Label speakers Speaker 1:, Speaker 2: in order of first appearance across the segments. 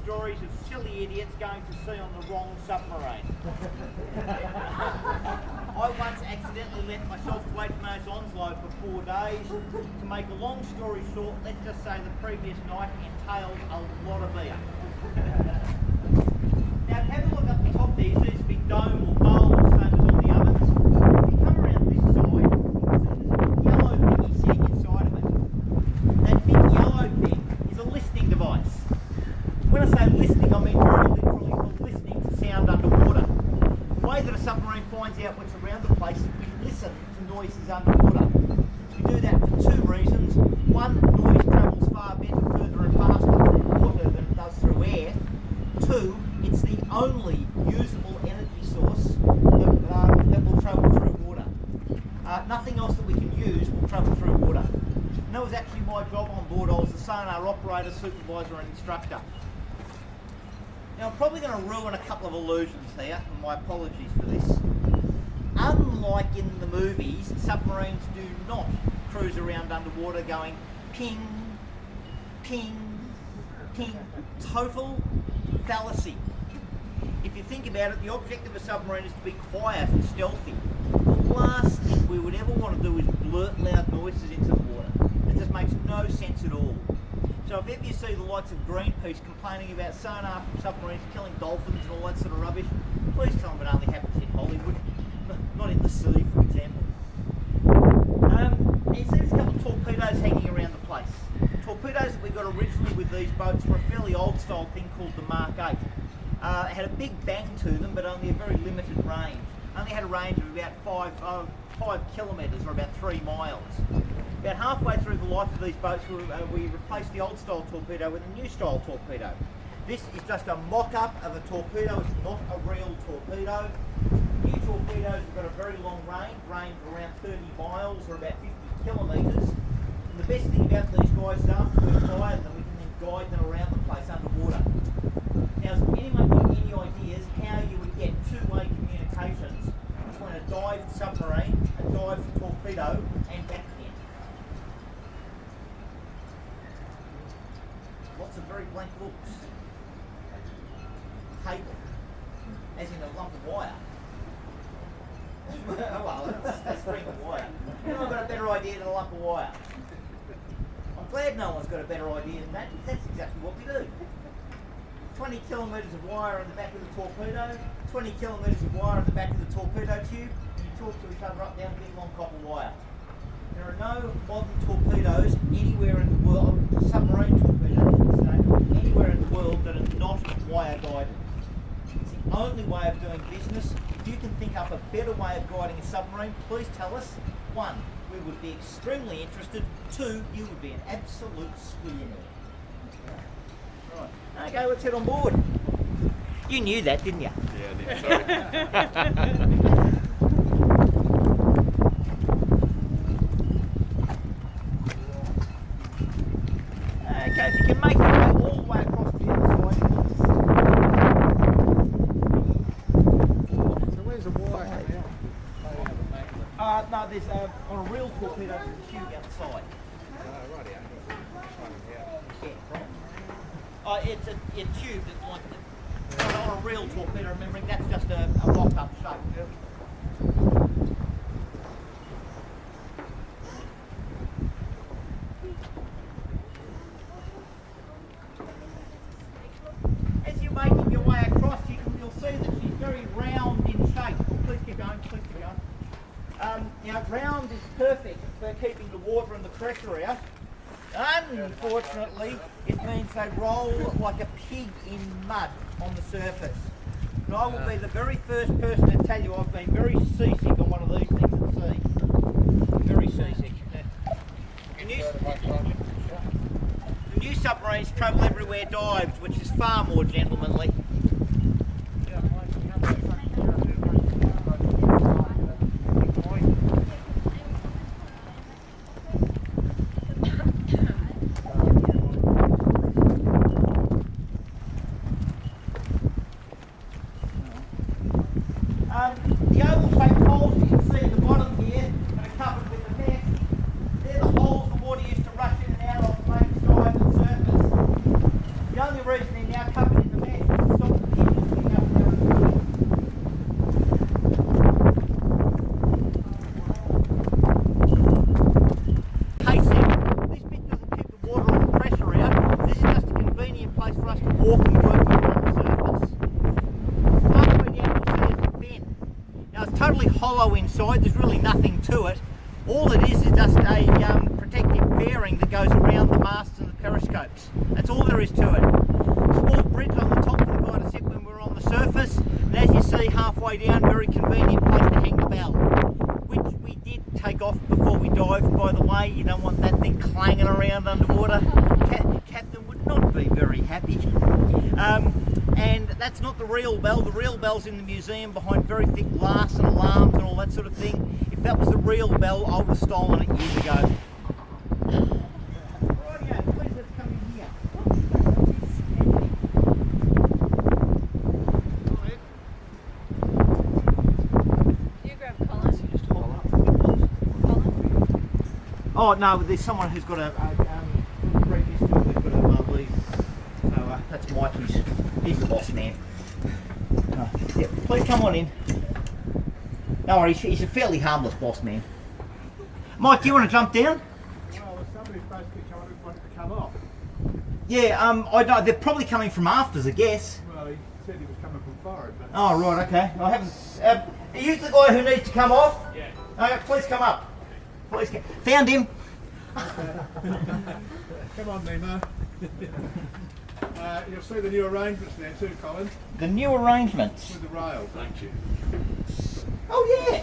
Speaker 1: stories of silly idiots going to sea on the wrong submarine. I once accidentally let myself wait for those Onslow for 4 days. To make a long story short, let's just say the previous night entailed a lot of beer. Now have a look up the top there, you see this big dome or bowl, same as on the ovens. If you come around this side, there's a yellow thingy sitting inside of it. That big yellow thing is a listening device. When I say listening, I mean very literally for listening to sound underwater. The way that a submarine finds out what's around the place is we listen to noises underwater. We do that for two reasons. One, noise travels far better, further and faster through water than it does through air. Two, it's the only usable energy source that will travel through water. Nothing else that we can use will travel through water. And that was actually my job on board. I was the sonar operator, supervisor and instructor. Now I'm probably going to ruin a couple of illusions here, and my apologies for this. Unlike in the movies, submarines do not cruise around underwater going ping, ping, ping. Total fallacy. If you think about it, the object of a submarine is to be quiet and stealthy. The last thing we would ever want to do is blurt loud noises into the water. It just makes no sense at all. So if ever you see the likes of Greenpeace complaining about sonar from submarines killing dolphins and all that sort of rubbish, please tell them it only happens in Hollywood, not in the sea, for example. You see there's a couple of torpedoes hanging around the place. Torpedoes that we got originally with these boats were a fairly old style thing called the Mark 8. It had a big bang to them, but only a very limited range. Only had a range of about 5 kilometres or about 3 miles. About halfway through the life of these boats, we replaced the old style torpedo with a new style torpedo. This is just a mock-up of a torpedo, it's not a real torpedo. New torpedoes have got a very long range around 30 miles or about 50 kilometres. And the best thing about these guys is after we've fired them, we can then guide them around the place underwater. Now, has anyone got any ideas how you would get two-way communications between a dived submarine, a dived torpedo, and back again? Lots of very blank looks. Cable, as in a lump of wire. Well, that's a string of wire. Anyone got a better idea than a lump of wire? I'm glad no one's got a better idea than that, because that's exactly what we do. 20 kilometres of wire in the back of the torpedo, 20 kilometres of wire in the back of the torpedo tube, and you talk to each other up down a big long copper wire. There are no modern torpedoes anywhere in the world, submarine torpedoes, I should say, anywhere in the world that are not wire guided. It's the only way of doing business. If you can think up a better way of guiding a submarine, please tell us. 1, we would be extremely interested. 2, you would be an absolute squillionaire. Right. Okay, let's head on board. You knew that, didn't you?
Speaker 2: Yeah, I did, sorry.
Speaker 1: Okay, if you can make your way all the way across to the other side.
Speaker 3: So where's the wire coming out?
Speaker 1: No, there's on a real torpedo, there's a tube outside.
Speaker 3: Righty,
Speaker 1: Yeah. It's a tube that's like on a real torpedo, remembering that's just a mock-up shape. As you're making your way across, you'll see that she's very round in shape. Please keep going, please keep going. Now, round is perfect for keeping the water and the pressure out. Unfortunately, it means they roll like a pig in mud on the surface. And I will be the very first person to tell you I've been very seasick on one of these things at sea. Very seasick. The new submarines travel everywhere dived, which is far more gentlemanly. The oval-shaped holes you can see at the bottom here that are covered with the net, they're the holes the water used to rush in and out of to make its dive and surface. The only reason they're now covered hollow inside. There's really nothing to it. All it is just a protective fairing that goes around the masts and the periscopes. That's all there is to it. Small bridge on the top for the guy to sit when we're on the surface. And as you see halfway down, very convenient place to hang the bell, which we did take off before we dived, by the way. You don't want that thing clanging around underwater. Captain would not be very happy. And that's not the real bell. The real bell's in the museum behind very thick glass and alarms and all that sort of thing. If that was the real bell, I would have stolen it years ago. Rightio, please let's come in here.
Speaker 2: You grab Colin.
Speaker 1: You just hold up.
Speaker 2: Colin?
Speaker 1: Oh no, there's someone who's got a previous to it, who's got a leave. So that's Mikey's. He's the boss man. Yeah, please come on in. No worries, he's a fairly harmless boss man. Mike, do you want to jump down?
Speaker 3: Well, somebody's supposed to be coming, wanting to come off.
Speaker 1: Yeah, I don't, they're probably coming from afters, I guess.
Speaker 3: Well, he said he was coming from forward, but...
Speaker 1: Oh, right, okay. I haven't... are you the guy who needs to come off?
Speaker 3: Yeah.
Speaker 1: Okay, please come up. Please come. Found him.
Speaker 3: Come on, Nemo. You'll see the new arrangements there too, Colin,
Speaker 1: The new arrangements.
Speaker 3: with the rail. Thank you.
Speaker 1: Oh, yeah.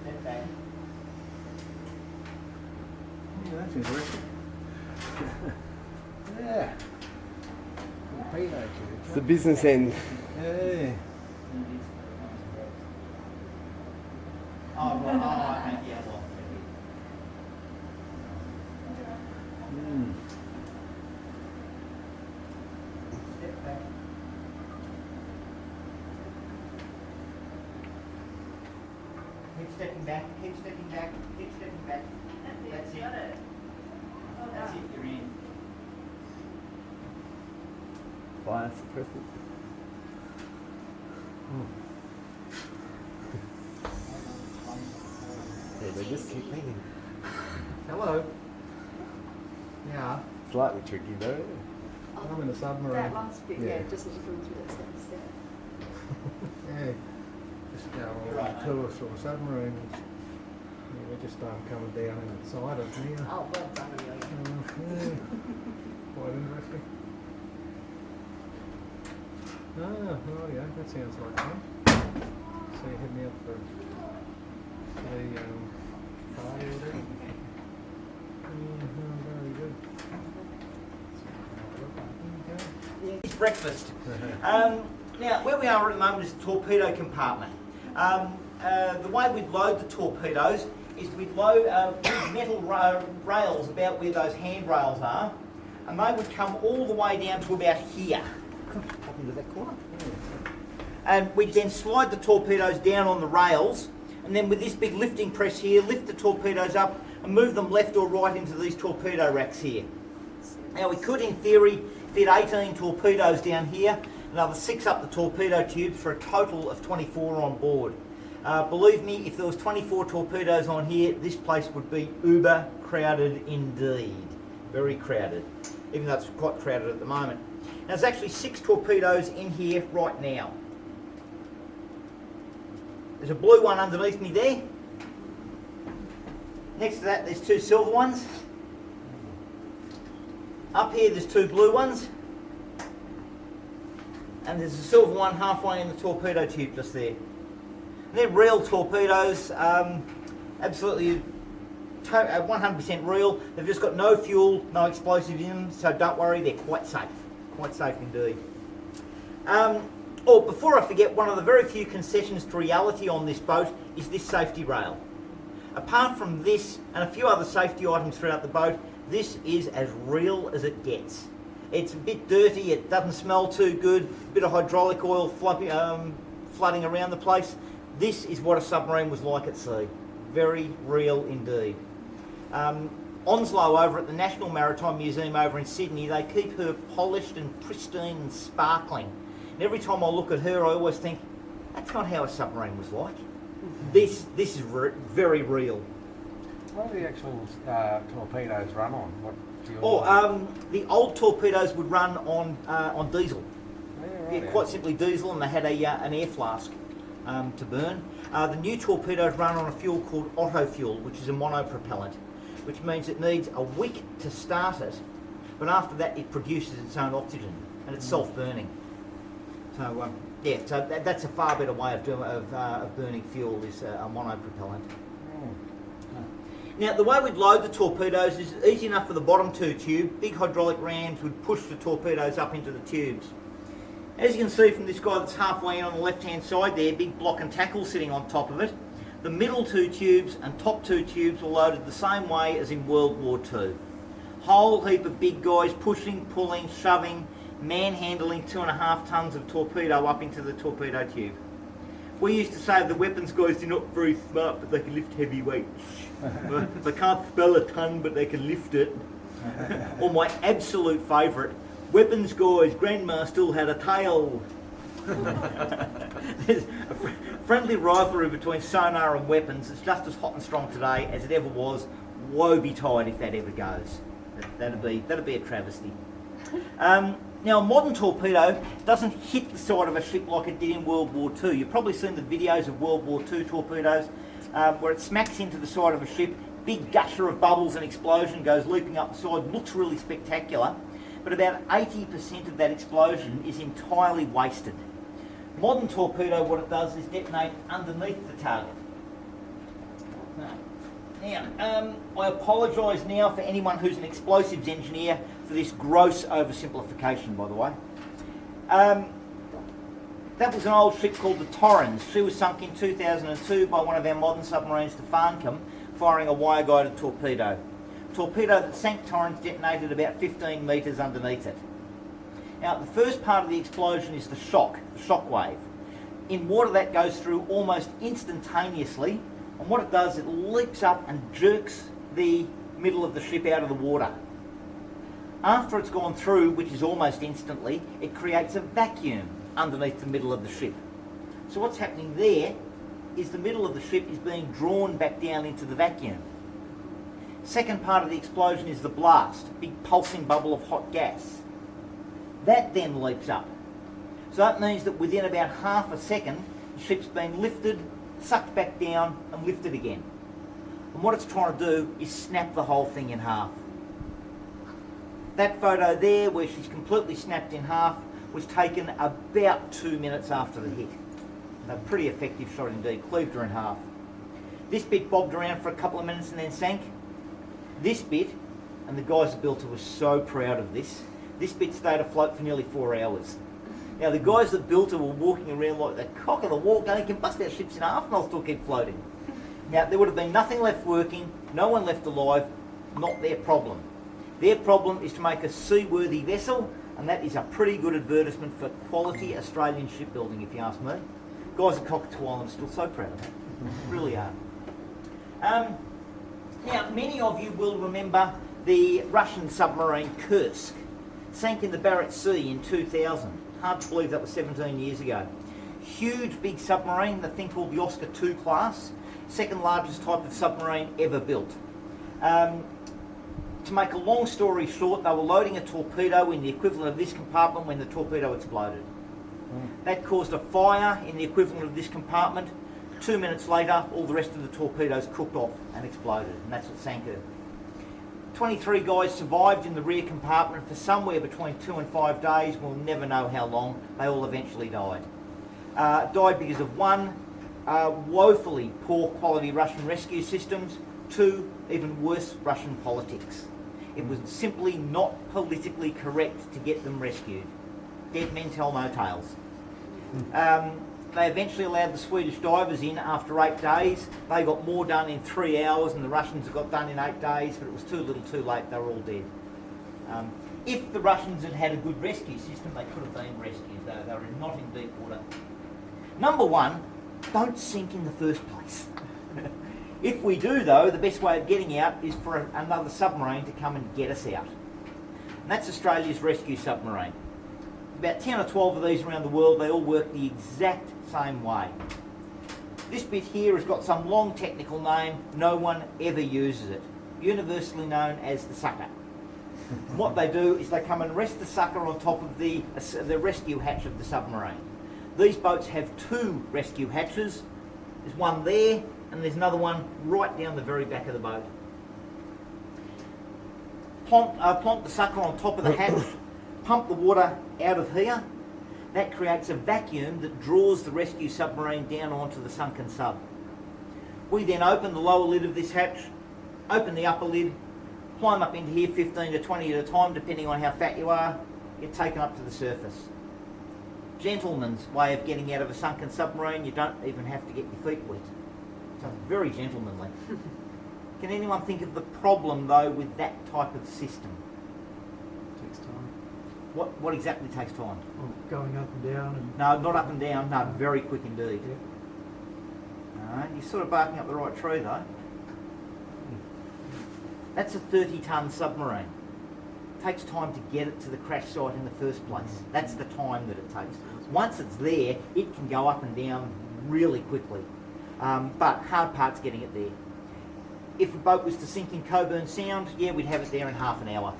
Speaker 1: Step back.
Speaker 3: Yeah, that's interesting. Yeah. Torpedo,
Speaker 4: It's the business end.
Speaker 3: yeah.
Speaker 1: Oh, right. Oh, okay. Yeah, well. Step back. Keep stepping back, keep stepping back, keep stepping back. That's it. That's it, you're in.
Speaker 4: Fire suppressant. Yeah, they just keep hanging.
Speaker 3: Hello. Yeah.
Speaker 4: Slightly tricky though.
Speaker 3: I'm in a submarine.
Speaker 2: That last bit,
Speaker 4: Yeah.
Speaker 2: yeah, just as you're going through that second step.
Speaker 3: Yeah. Just go on
Speaker 1: Right.
Speaker 3: a tour for a submarine. Yeah, we're just coming down inside of here.
Speaker 2: Oh, well done, Amelia.
Speaker 3: Yeah. Quite interesting. Oh yeah, that sounds like fun. So you're heading out for the party or whatever? Very good. Okay.
Speaker 1: It's breakfast. Now, where we are at the moment is the torpedo compartment. The way we'd load the torpedoes is we'd load big metal rails about where those handrails are, and they would come all the way down to about here. Pop into that corner. And we'd then slide the torpedoes down on the rails, and then with this big lifting press here, lift the torpedoes up and move them left or right into these torpedo racks here. Now we could, in theory, fit 18 torpedoes down here, another 6 up the torpedo tubes for a total of 24 on board. Believe me, if there was 24 torpedoes on here, this place would be uber crowded indeed. Very crowded, even though it's quite crowded at the moment. Now there's actually 6 torpedoes in here right now. There's a blue one underneath me there. Next to that there's 2 silver ones. Up here there's 2 blue ones. And there's a silver one halfway in the torpedo tube just there. And they're real torpedoes, absolutely 100% real. They've just got no fuel, no explosives in them, so don't worry, they're quite safe indeed. Before I forget, one of the very few concessions to reality on this boat is this safety rail. Apart from this and a few other safety items throughout the boat, this is as real as it gets. It's a bit dirty, it doesn't smell too good, a bit of hydraulic oil flooding around the place. This is what a submarine was like at sea. Very real indeed. Onslow over at the National Maritime Museum over in Sydney, they keep her polished and pristine and sparkling. And every time I look at her, I always think, that's not how a submarine was like. This is very real.
Speaker 4: What do the actual torpedoes run on? What
Speaker 1: The old torpedoes would run on diesel. Yeah, quite simply diesel, and they had an air flask to burn. The new torpedoes run on a fuel called auto fuel, which is a monopropellant, which means it needs a week to start it, but after that it produces its own oxygen, and it's self-burning. So that's a far better way of burning fuel, is a monopropellant. Now, the way we'd load the torpedoes is easy enough for the bottom two tubes. Big hydraulic rams would push the torpedoes up into the tubes. As you can see from this guy that's halfway in on the left-hand side there, big block and tackle sitting on top of it. The middle two tubes and top two tubes were loaded the same way as in World War II. Whole heap of big guys pushing, pulling, shoving, manhandling 2.5 tonnes of torpedo up into the torpedo tube. We used to say the weapons guys are not very smart, but they can lift heavy weights. They can't spell a ton, but they can lift it. Or my absolute favourite, weapons guys, grandma still had a tail. There's a friendly rivalry between Sonar and weapons. It's just as hot and strong today as it ever was. Woe betide if that ever goes. That'd be a travesty. Now, a modern torpedo doesn't hit the side of a ship like it did in World War II. You've probably seen the videos of World War II torpedoes where it smacks into the side of a ship, big gusher of bubbles and explosion goes leaping up the side, looks really spectacular, but about 80% of that explosion is entirely wasted. Modern torpedo, what it does is detonate underneath the target. Now, I apologise now for anyone who's an explosives engineer for this gross oversimplification, by the way. That was an old ship called the Torrens. She was sunk in 2002 by one of our modern submarines, the Farncombe, firing a wire-guided torpedo. Torpedo that sank Torrens detonated about 15 metres underneath it. Now, the first part of the explosion is the shock wave. In water, that goes through almost instantaneously, and what it does, it leaps up and jerks the middle of the ship out of the water. After it's gone through, which is almost instantly, it creates a vacuum underneath the middle of the ship. So what's happening there is the middle of the ship is being drawn back down into the vacuum. Second part of the explosion is the blast, a big pulsing bubble of hot gas. That then leaps up. So that means that within about half a second, the ship's been lifted, sucked back down and lifted again. And what it's trying to do is snap the whole thing in half. That photo there, where she's completely snapped in half, was taken about 2 minutes after the hit. A pretty effective shot indeed, cleaved her in half. This bit bobbed around for a couple of minutes and then sank. This bit, and the guys that built it were so proud of this bit stayed afloat for nearly 4 hours. Now the guys that built it were walking around like the cock of the walk, going, can bust our ships in half and I'll still keep floating. Now there would have been nothing left working, no one left alive, not their problem. Their problem is to make a seaworthy vessel, and that is a pretty good advertisement for quality Australian shipbuilding, if you ask me. Guys at Cockatoo Island are still so proud of that. Really are. Now, many of you will remember the Russian submarine Kursk. Sank in the Barents Sea in 2000. Hard to believe that was 17 years ago. Huge big submarine, the thing called the Oscar II class. Second largest type of submarine ever built. To make a long story short, they were loading a torpedo in the equivalent of this compartment when the torpedo exploded. That caused a fire in the equivalent of this compartment. 2 minutes later, all the rest of the torpedoes cooked off and exploded, and that's what sank her. 23 guys survived in the rear compartment for somewhere between 2 and 5 days. We'll never know how long. They all eventually died. Died because of 1, woefully poor quality Russian rescue systems, 2, even worse, Russian politics. It was simply not politically correct to get them rescued. Dead men tell no tales. They eventually allowed the Swedish divers in after 8 days. They got more done in 3 hours and the Russians got done in 8 days, but it was too little too late, they were all dead. If the Russians had had a good rescue system, they could have been rescued. They were not in deep water. Number 1, don't sink in the first place. If we do though, the best way of getting out is for another submarine to come and get us out. And that's Australia's rescue submarine. About 10 or 12 of these around the world, they all work the exact same way. This bit here has got some long technical name, no one ever uses it. Universally known as the sucker. And what they do is they come and rest the sucker on top of the rescue hatch of the submarine. These boats have 2 rescue hatches. There's one there and there's another one right down the very back of the boat. Plonk the sucker on top of the hatch, pump the water out of here. That creates a vacuum that draws the rescue submarine down onto the sunken sub. We then open the lower lid of this hatch, open the upper lid, climb up into here 15 to 20 at a time, depending on how fat you are, get taken up to the surface. Gentleman's way of getting out of a sunken submarine, you don't even have to get your feet wet. So it's very gentlemanly. Can anyone think of the problem though with that type of system?
Speaker 3: Takes time.
Speaker 1: What exactly takes time?
Speaker 3: Oh, going up and down and...
Speaker 1: No, not up and down, no, very quick indeed.
Speaker 3: Yeah.
Speaker 1: Alright, you're sort of barking up the right tree though. That's a 30-ton submarine. It takes time to get it to the crash site in the first place. That's the time that it takes. Once it's there, it can go up and down really quickly. But hard part's getting it there. If a boat was to sink in Coburn Sound, yeah, we'd have it there in half an hour.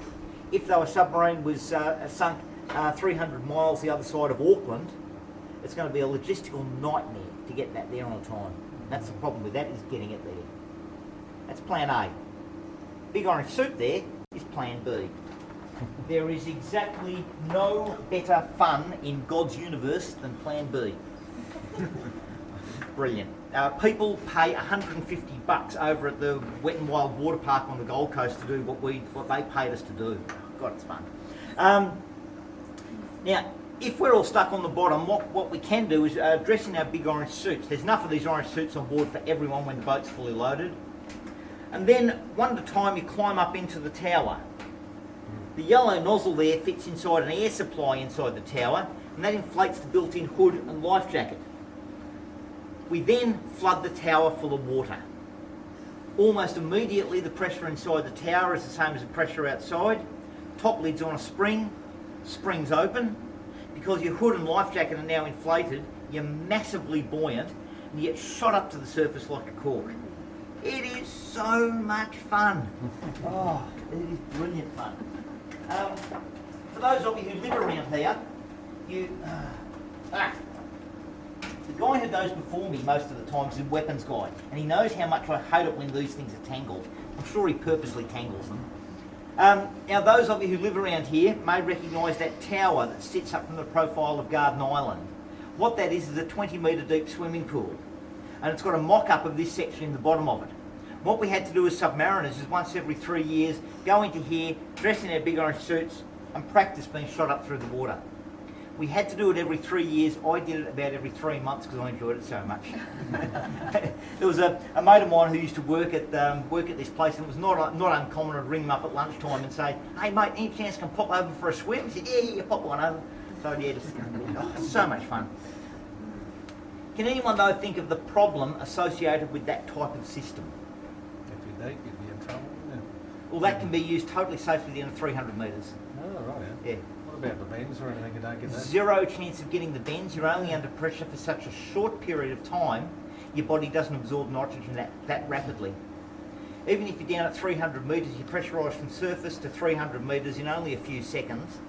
Speaker 1: If though a submarine was sunk 300 miles the other side of Auckland, it's going to be a logistical nightmare to get that there on time. That's the problem with that, is getting it there. That's plan A. Big orange suit there is plan B. There is exactly no better fun in God's universe than plan B. Brilliant. People pay $150 over at the Wet and Wild Water Park on the Gold Coast to do what they paid us to do. God, it's fun. Now, if we're all stuck on the bottom, what we can do is dress in our big orange suits. There's enough of these orange suits on board for everyone when the boat's fully loaded. And then, one at a time, you climb up into the tower. The yellow nozzle there fits inside an air supply inside the tower, and that inflates the built-in hood and life jacket. We then flood the tower full of water. Almost immediately the pressure inside the tower is the same as the pressure outside. Top lid's on a spring, spring's open. Because your hood and life jacket are now inflated, you're massively buoyant and you get shot up to the surface like a cork. It is so much fun. Oh, it is brilliant fun. For those of you who live around here, the guy who goes before me most of the time is a weapons guy, and he knows how much I hate it when these things are tangled. I'm sure he purposely tangles them. Now those of you who live around here may recognise that tower that sits up from the profile of Garden Island. What that is a 20-metre deep swimming pool, and it's got a mock-up of this section in the bottom of it. What we had to do as submariners is once every 3 years go into here, dress in our big orange suits and practice being shot up through the water. We had to do it every 3 years. I did it about every 3 months because I enjoyed it so much. There was a mate of mine who used to work at this place, and it was not uncommon to ring him up at lunchtime and say, "Hey mate, any chance I can pop over for a swim?" He said, "Yeah, pop one over." So yeah, it's so much fun. Can anyone though think of the problem associated with that type of system?
Speaker 3: If you dig, you'd be in trouble, wouldn't you?
Speaker 1: Well, that can be used totally safely down to 300 metres.
Speaker 3: Oh, right, yeah.
Speaker 1: Yeah.
Speaker 3: What about the bends or anything? You don't get that?
Speaker 1: Zero chance of getting the bends. You're only under pressure for such a short period of time. Your body doesn't absorb nitrogen that rapidly. Even if you're down at 300 metres, you pressurise from surface to 300 metres in only a few seconds.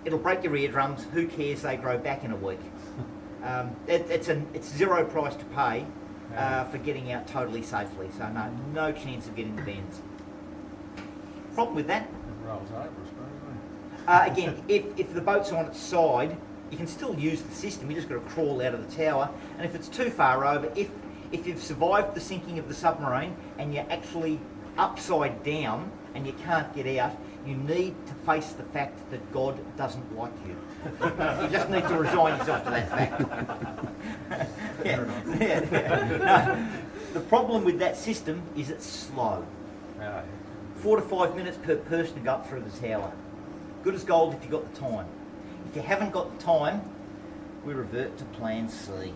Speaker 1: It'll break your eardrums. Who cares? They grow back in a week. It's zero price to pay for getting out totally safely. So no chance of getting the bends. Problem with that?
Speaker 3: It rolls over, I suppose, doesn't it?
Speaker 1: Again, if the boat's on its side, you can still use the system. You just got to crawl out of the tower. And if it's too far over, if you've survived the sinking of the submarine and you're actually upside down and you can't get out, you need to face the fact that God doesn't like you. You just need to resign yourself to that fact. No, the problem with that system is it's slow. 4 to 5 minutes per person to go up through the tower. Good as gold if you've got the time. If you haven't got the time, we revert to plan C.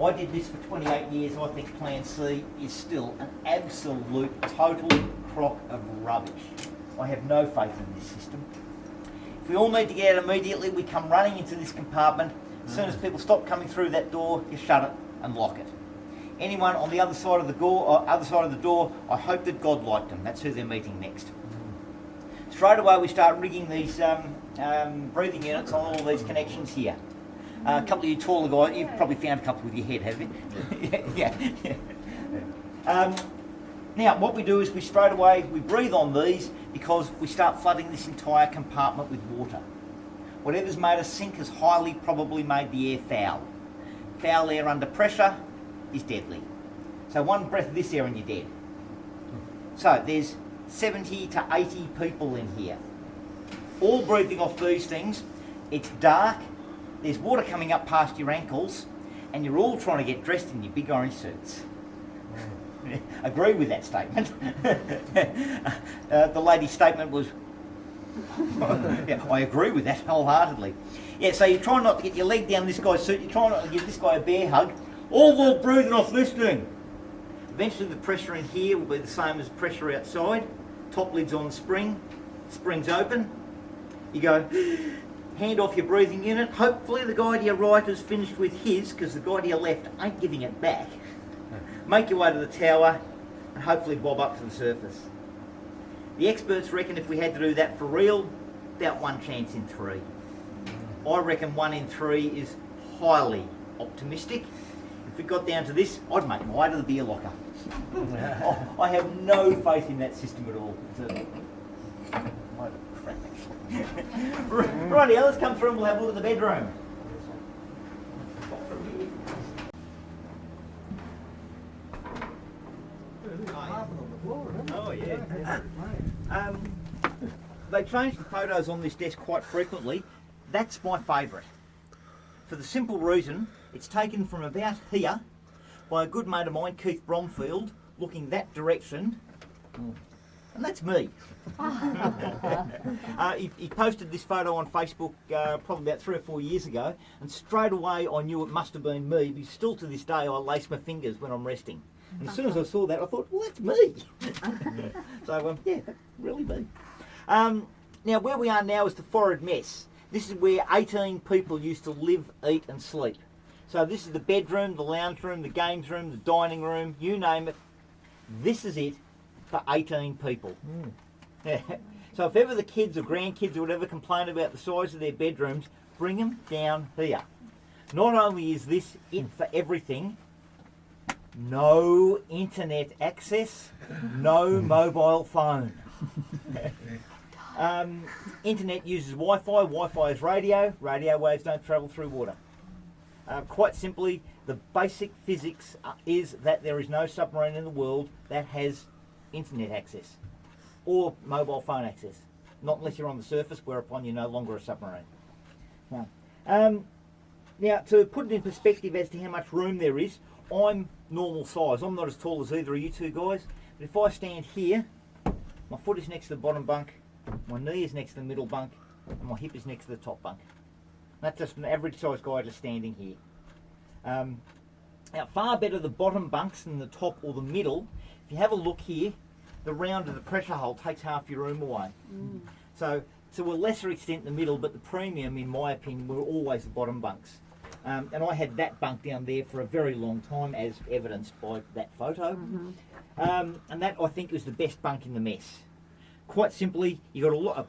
Speaker 1: I did this for 28 years. I think plan C is still an absolute total crock of rubbish. I have no faith in this system. If we all need to get out immediately, we come running into this compartment. As soon as people stop coming through that door, you shut it and lock it. Anyone on the other side of the door, I hope that God liked them. That's who they're meeting next. straight away we start rigging these breathing units on all these connections here. A couple of you taller guys, you've probably found a couple with your head, have you? yeah. Now, what we do is we straight away, we breathe on these because we start flooding this entire compartment with water. Whatever's made us sink has highly probably made the air foul. Foul air under pressure is deadly. So one breath of this air and you're dead. So there's 70 to 80 people in here, all breathing off these things. It's dark, there's water coming up past your ankles, and you're all trying to get dressed in your big orange suits. Agree with that statement. The lady's statement was, yeah, I agree with that wholeheartedly. Yeah, so you're trying not to get your leg down this guy's suit, you're trying not to give this guy a bear hug, all breathing off this thing. Eventually the pressure in here will be the same as the pressure outside. Top lid's on the spring, spring's open. You go, hand off your breathing unit. Hopefully the guy to your right has finished with his, because the guy to your left ain't giving it back. Make your way to the tower and hopefully bob up to the surface. The experts reckon if we had to do that for real, about 1 chance in 3. I reckon 1 in 3 is highly optimistic. If we got down to this, I'd make my way to the beer locker. I have no faith in that system at all. It's a load of crap, actually. Rightio, let's come through and we'll have a look at the bedroom. Oh yeah. They change the photos on this desk quite frequently. That's my favourite. For the simple reason, it's taken from about here by a good mate of mine, Keith Bromfield, looking that direction, and that's me. He posted this photo on Facebook probably about 3 or 4 years ago, and straight away I knew it must have been me, because still to this day I lace my fingers when I'm resting. And as soon as I saw that, I thought, well, that's me. So, yeah, that's really me. Now, where we are now is the forward mess. This is where 18 people used to live, eat and sleep. So this is the bedroom, the lounge room, the games room, the dining room, you name it. This is it for 18 people. Yeah. So if ever the kids or grandkids or whatever complain about the size of their bedrooms, bring them down here. Not only is this it for everything, no internet access, no mobile phone. Internet uses Wi-Fi, Wi-Fi is radio, radio waves don't travel through water. Quite simply, the basic physics is that there is no submarine in the world that has internet access or mobile phone access, not unless you're on the surface, whereupon you're no longer a submarine. Now, to put it in perspective as to how much room there is, I'm normal size. I'm not as tall as either of you two guys, but if I stand here, my foot is next to the bottom bunk, my knee is next to the middle bunk, and my hip is next to the top bunk. That's just an average size guy just standing here. Now, far better the bottom bunks than the top or the middle. If you have a look here, the round of the pressure hole takes half your room away. So to a lesser extent the middle, but the premium, in my opinion, were always the bottom bunks. And I had that bunk down there for a very long time, as evidenced by that photo. And that, I think, was the best bunk in the mess. Quite simply, you got a lot of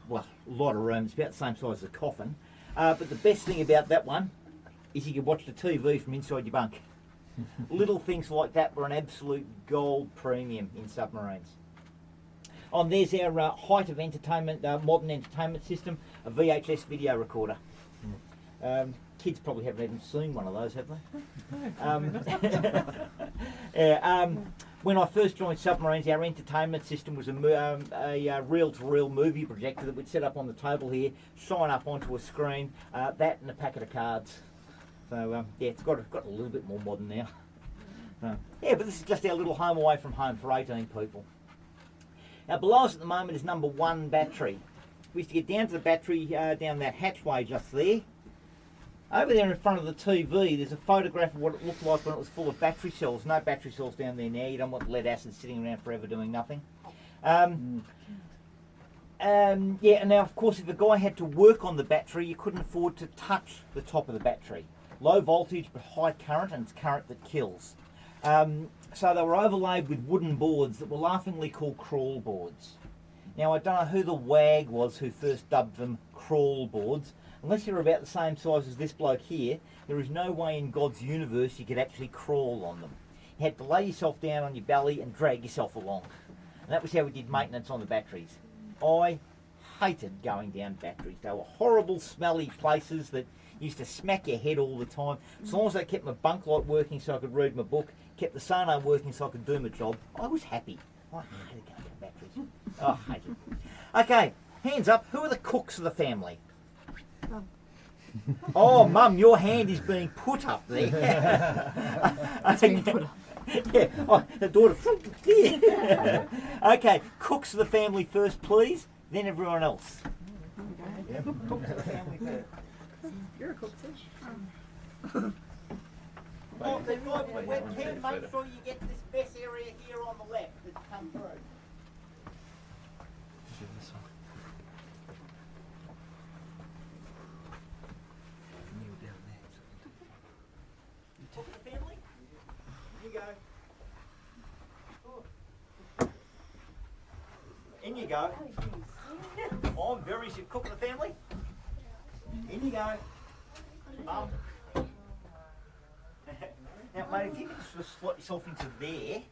Speaker 1: room. It's about the same size as a coffin. But the best thing about that one is you can watch the TV from inside your bunk. Little things like that were an absolute gold premium in submarines. There's our height of entertainment, modern entertainment system, a VHS video recorder. Kids probably haven't even seen one of those, have they? When I first joined submarines, our entertainment system was a reel-to-reel movie projector that we'd set up on the table here, shine up onto a screen, that and a packet of cards. So yeah, it's got a little bit more modern now. Yeah, but this is just our little home away from home for 18 people. Now below us at the moment is number 1 battery. We used to get down to the battery down that hatchway just there. Over there in front of the TV, there's a photograph of what it looked like when it was full of battery cells. No battery cells down there now. You don't want lead acid sitting around forever doing nothing. Yeah, and now of course if a guy had to work on the battery, you couldn't afford to touch the top of the battery. Low voltage but high current, and it's current that kills. So they were overlaid with wooden boards that were laughingly called crawl boards. Now, I don't know who the wag was who first dubbed them crawl boards. Unless you're about the same size as this bloke here, there is no way in God's universe you could actually crawl on them. You had to lay yourself down on your belly and drag yourself along. And that was how we did maintenance on the batteries. I hated going down batteries. They were horrible, smelly places that used to smack your head all the time. As long as I kept my bunk light working so I could read my book, kept the sonar working so I could do my job, I was happy. I hated going down batteries. Oh, I hate it. Okay, hands up. Who are the cooks of the family? Oh, Mum, your hand is being put up there. It's being put up. Yeah, oh, the daughter. Yeah. Okay, cooks of the family first, please. Then everyone else.
Speaker 2: Okay.
Speaker 1: Yeah, cooks of the family first.
Speaker 2: You're a cook too.
Speaker 1: Oh, the guy with the webcam, make sure you get this best area here on the left that's come through. Cook of the family? Here you go. In you go. Oh, I'm very sick. Cook of the family? In you go. Mum. Now, mate, if you can just slot yourself into there.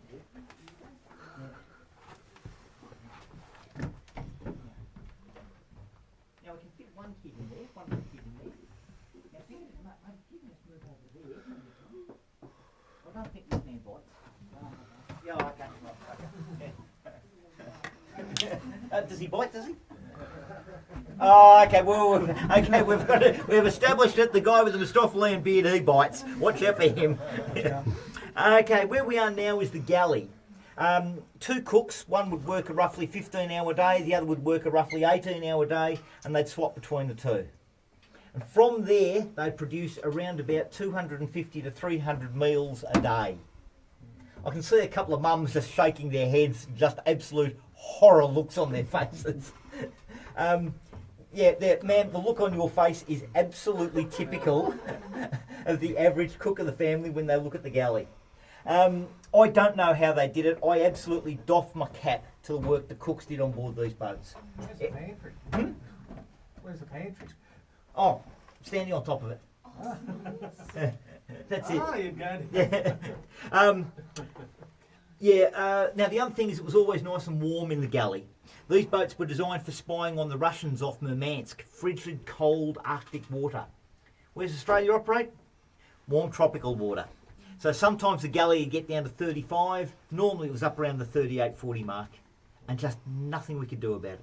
Speaker 1: Now, we can fit one kid in there, one kid in there. Now, if you can, mate, if you can just move over there. I don't think this man bites. Yeah, okay. Does he bite, does he? Oh, okay. Well, okay. We've established it. The guy with the Mistopheline beard, he bites. Watch out for him. Okay, where we are now is the galley. Two cooks. One would work a roughly 15-hour day. The other would work a roughly 18-hour day, and they'd swap between the two. And from there, they produce around about 250 to 300 meals a day. I can see a couple of mums just shaking their heads, just absolute horror looks on their faces. Yeah, man, the look on your face is absolutely typical of the average cook of the family when they look at the galley. I don't know how they did it. I absolutely doff my cap to the work the cooks did on board these boats.
Speaker 3: Where's the pantry? Where's the pantry?
Speaker 1: Oh, standing on top of it. That's it.
Speaker 3: Ah, you got it.
Speaker 1: Now the other thing is it was always nice and warm in the galley. These boats were designed for spying on the Russians off Murmansk, frigid, cold Arctic water. Where's Australia operate? Warm tropical water. So sometimes the galley would get down to 35. Normally it was up around the 38, 40 mark. And just nothing we could do about it.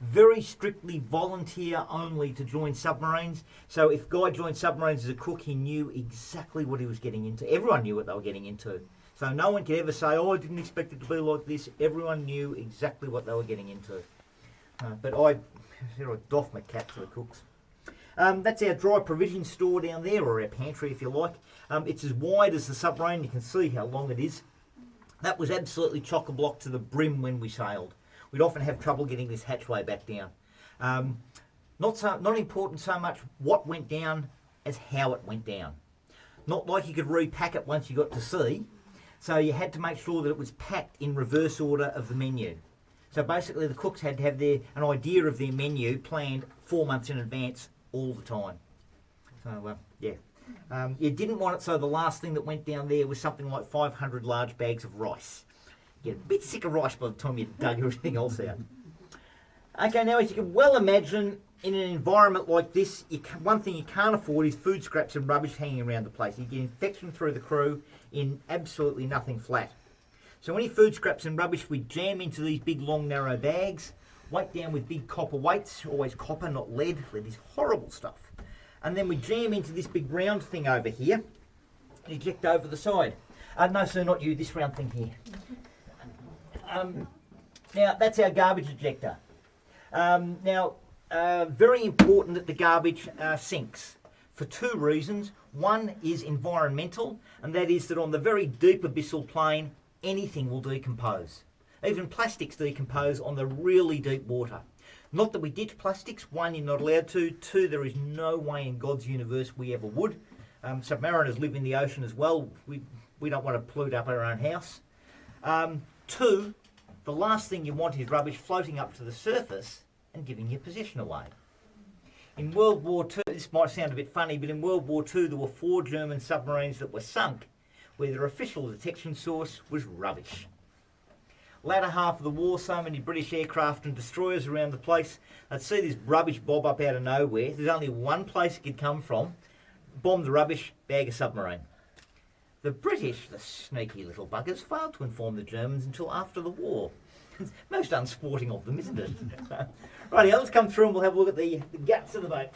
Speaker 1: Very strictly volunteer only to join submarines. So if Guy joined submarines as a cook, he knew exactly what he was getting into. Everyone knew what they were getting into. So no one could ever say, oh, I didn't expect it to be like this. Everyone knew exactly what they were getting into. But I doff my cap to the cooks. That's our dry provision store down there, or our pantry if you like. It's as wide as the submarine. You can see how long it is. That was absolutely chock-a-block to the brim when we sailed. We'd often have trouble getting this hatchway back down. Not important so much what went down as how it went down. Not like you could repack it once you got to sea. So you had to make sure that it was packed in reverse order of the menu. So basically the cooks had to have an idea of their menu planned 4 months in advance all the time. So you didn't want it so the last thing that went down there was something like 500 large bags of rice. You get a bit sick of rice by the time you dug everything else out. Okay, now as you can well imagine, in an environment like this, one thing you can't afford is food scraps and rubbish hanging around the place. You get infection through the crew in absolutely nothing flat. So any food scraps and rubbish we jam into these big long narrow bags, weight down with big copper weights, always copper not lead. Lead is horrible stuff. And then we jam into this big round thing over here and eject over the side. No sir, not you, this round thing here. Now that's our garbage ejector. Very important that the garbage sinks for two reasons. One is environmental, and that is that on the very deep abyssal plane, anything will decompose. Even plastics decompose on the really deep water. Not that we ditch plastics. One, you're not allowed to. Two, there is no way in God's universe we ever would. Submariners live in the ocean as well. We don't want to pollute up our own house. Two, The last thing you want is rubbish floating up to the surface and giving your position away. In World War II, this might sound a bit funny, but in World War II there were 4 German submarines that were sunk where their official detection source was rubbish. Latter half of the war, so many British aircraft and destroyers around the place, they'd see this rubbish bob up out of nowhere. There's only one place it could come from. Bomb the rubbish, bag a submarine. The British, the sneaky little buggers, failed to inform the Germans until after the war. Most unsporting of them, isn't it? Righty, let's come through and we'll have a look at the guts of the boat.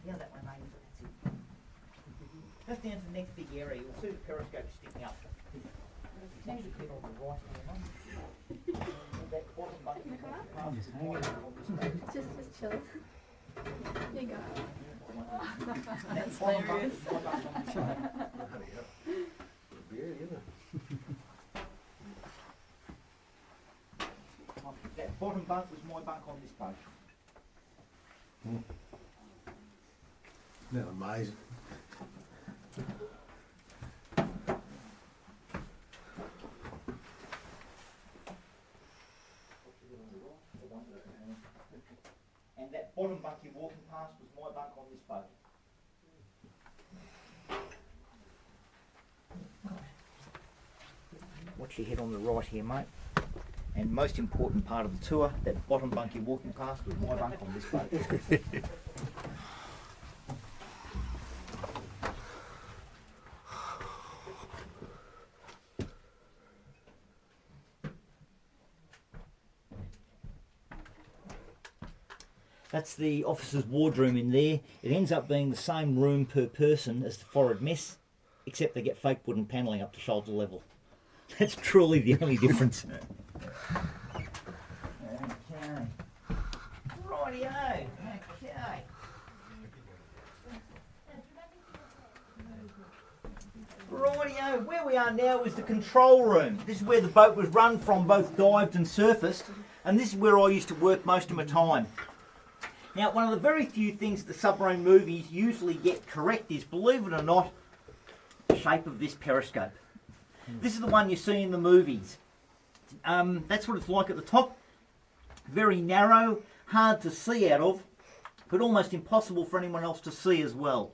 Speaker 1: Yeah, that way, mate. That's it. Just down to the next big area, you'll see the periscope sticking up. It's actually been on the right here, mate. That bottom button.
Speaker 2: Just chill. There you go.
Speaker 1: That's
Speaker 2: hilarious.
Speaker 1: That bottom bunk was my bunk on this boat.
Speaker 3: Isn't that amazing?
Speaker 1: And that bottom bunk you're walking past was my bunk on this boat. Watch your head on the right here, mate. And most important part of the tour, that bottom bunk you're walking past was my bunk on this boat. That's the officer's wardroom in there. It ends up being the same room per person as the forward mess, except they get fake wooden panelling up to shoulder level. That's truly the only difference. Okay. Rightio. Okay. Rightio. Where we are now is the control room. This is where the boat was run from, both dived and surfaced, and this is where I used to work most of my time. Now, one of the very few things that the submarine movies usually get correct is, believe it or not, the shape of this periscope. This is the one you see in the movies. That's what it's like at the top. Very narrow, hard to see out of, but almost impossible for anyone else to see as well.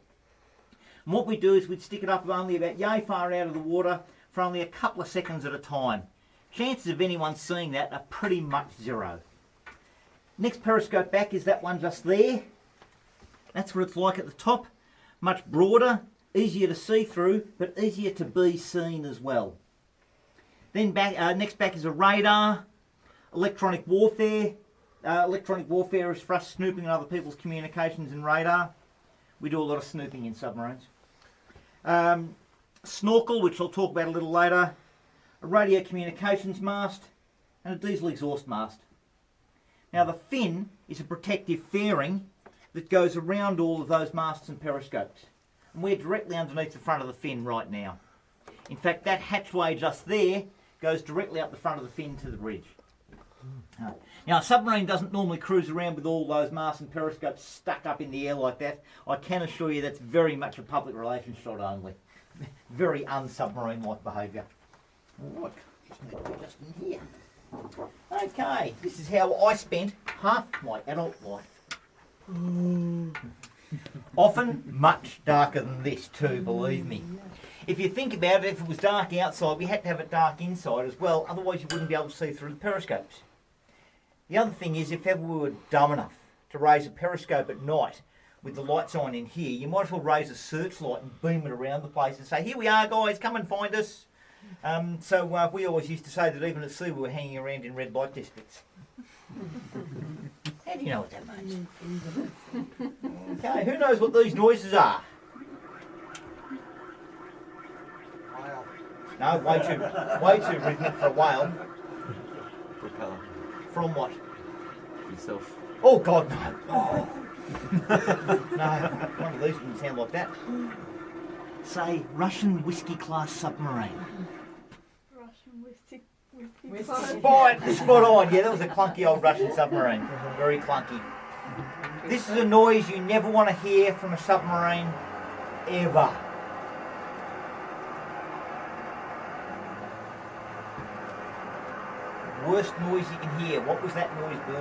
Speaker 1: And what we do is we'd stick it up only about yay far out of the water for only a couple of seconds at a time. Chances of anyone seeing that are pretty much zero. Next periscope back is that one just there. That's what it's like at the top. Much broader, easier to see through, but easier to be seen as well. Then back, next back is a radar, electronic warfare. Electronic warfare is for us snooping on other people's communications and radar. We do a lot of snooping in submarines. Snorkel, which I'll talk about a little later. A radio communications mast and a diesel exhaust mast. Now the fin is a protective fairing that goes around all of those masts and periscopes. And we're directly underneath the front of the fin right now. In fact, that hatchway just there goes directly up the front of the fin to the bridge. Now a submarine doesn't normally cruise around with all those masts and periscopes stuck up in the air like that. I can assure you that's very much a public relations shot only. Very unsubmarine-like behaviour. Right, just in here. Okay, this is how I spent half my adult life. Often much darker than this too, believe me. If you think about it, if it was dark outside, we had to have it dark inside as well, otherwise you wouldn't be able to see through the periscopes. The other thing is, if ever we were dumb enough to raise a periscope at night with the lights on in here, you might as well raise a searchlight and beam it around the place and say, here we are guys, come and find us. So we always used to say that even at sea we were hanging around in red light districts. How do you know what that means? Okay, who knows what these noises are? No, way too rhythmic for a whale.
Speaker 4: Propeller.
Speaker 1: From what?
Speaker 4: Yourself.
Speaker 1: Oh God, no. Oh. No, one of these wouldn't sound like that. Say, Russian whiskey class submarine.
Speaker 2: Russian whiskey
Speaker 1: Spot on, yeah, that was a clunky old Russian submarine. Very clunky. This is a noise you never want to hear from a submarine, ever. Worst noise you can hear. What was that noise be?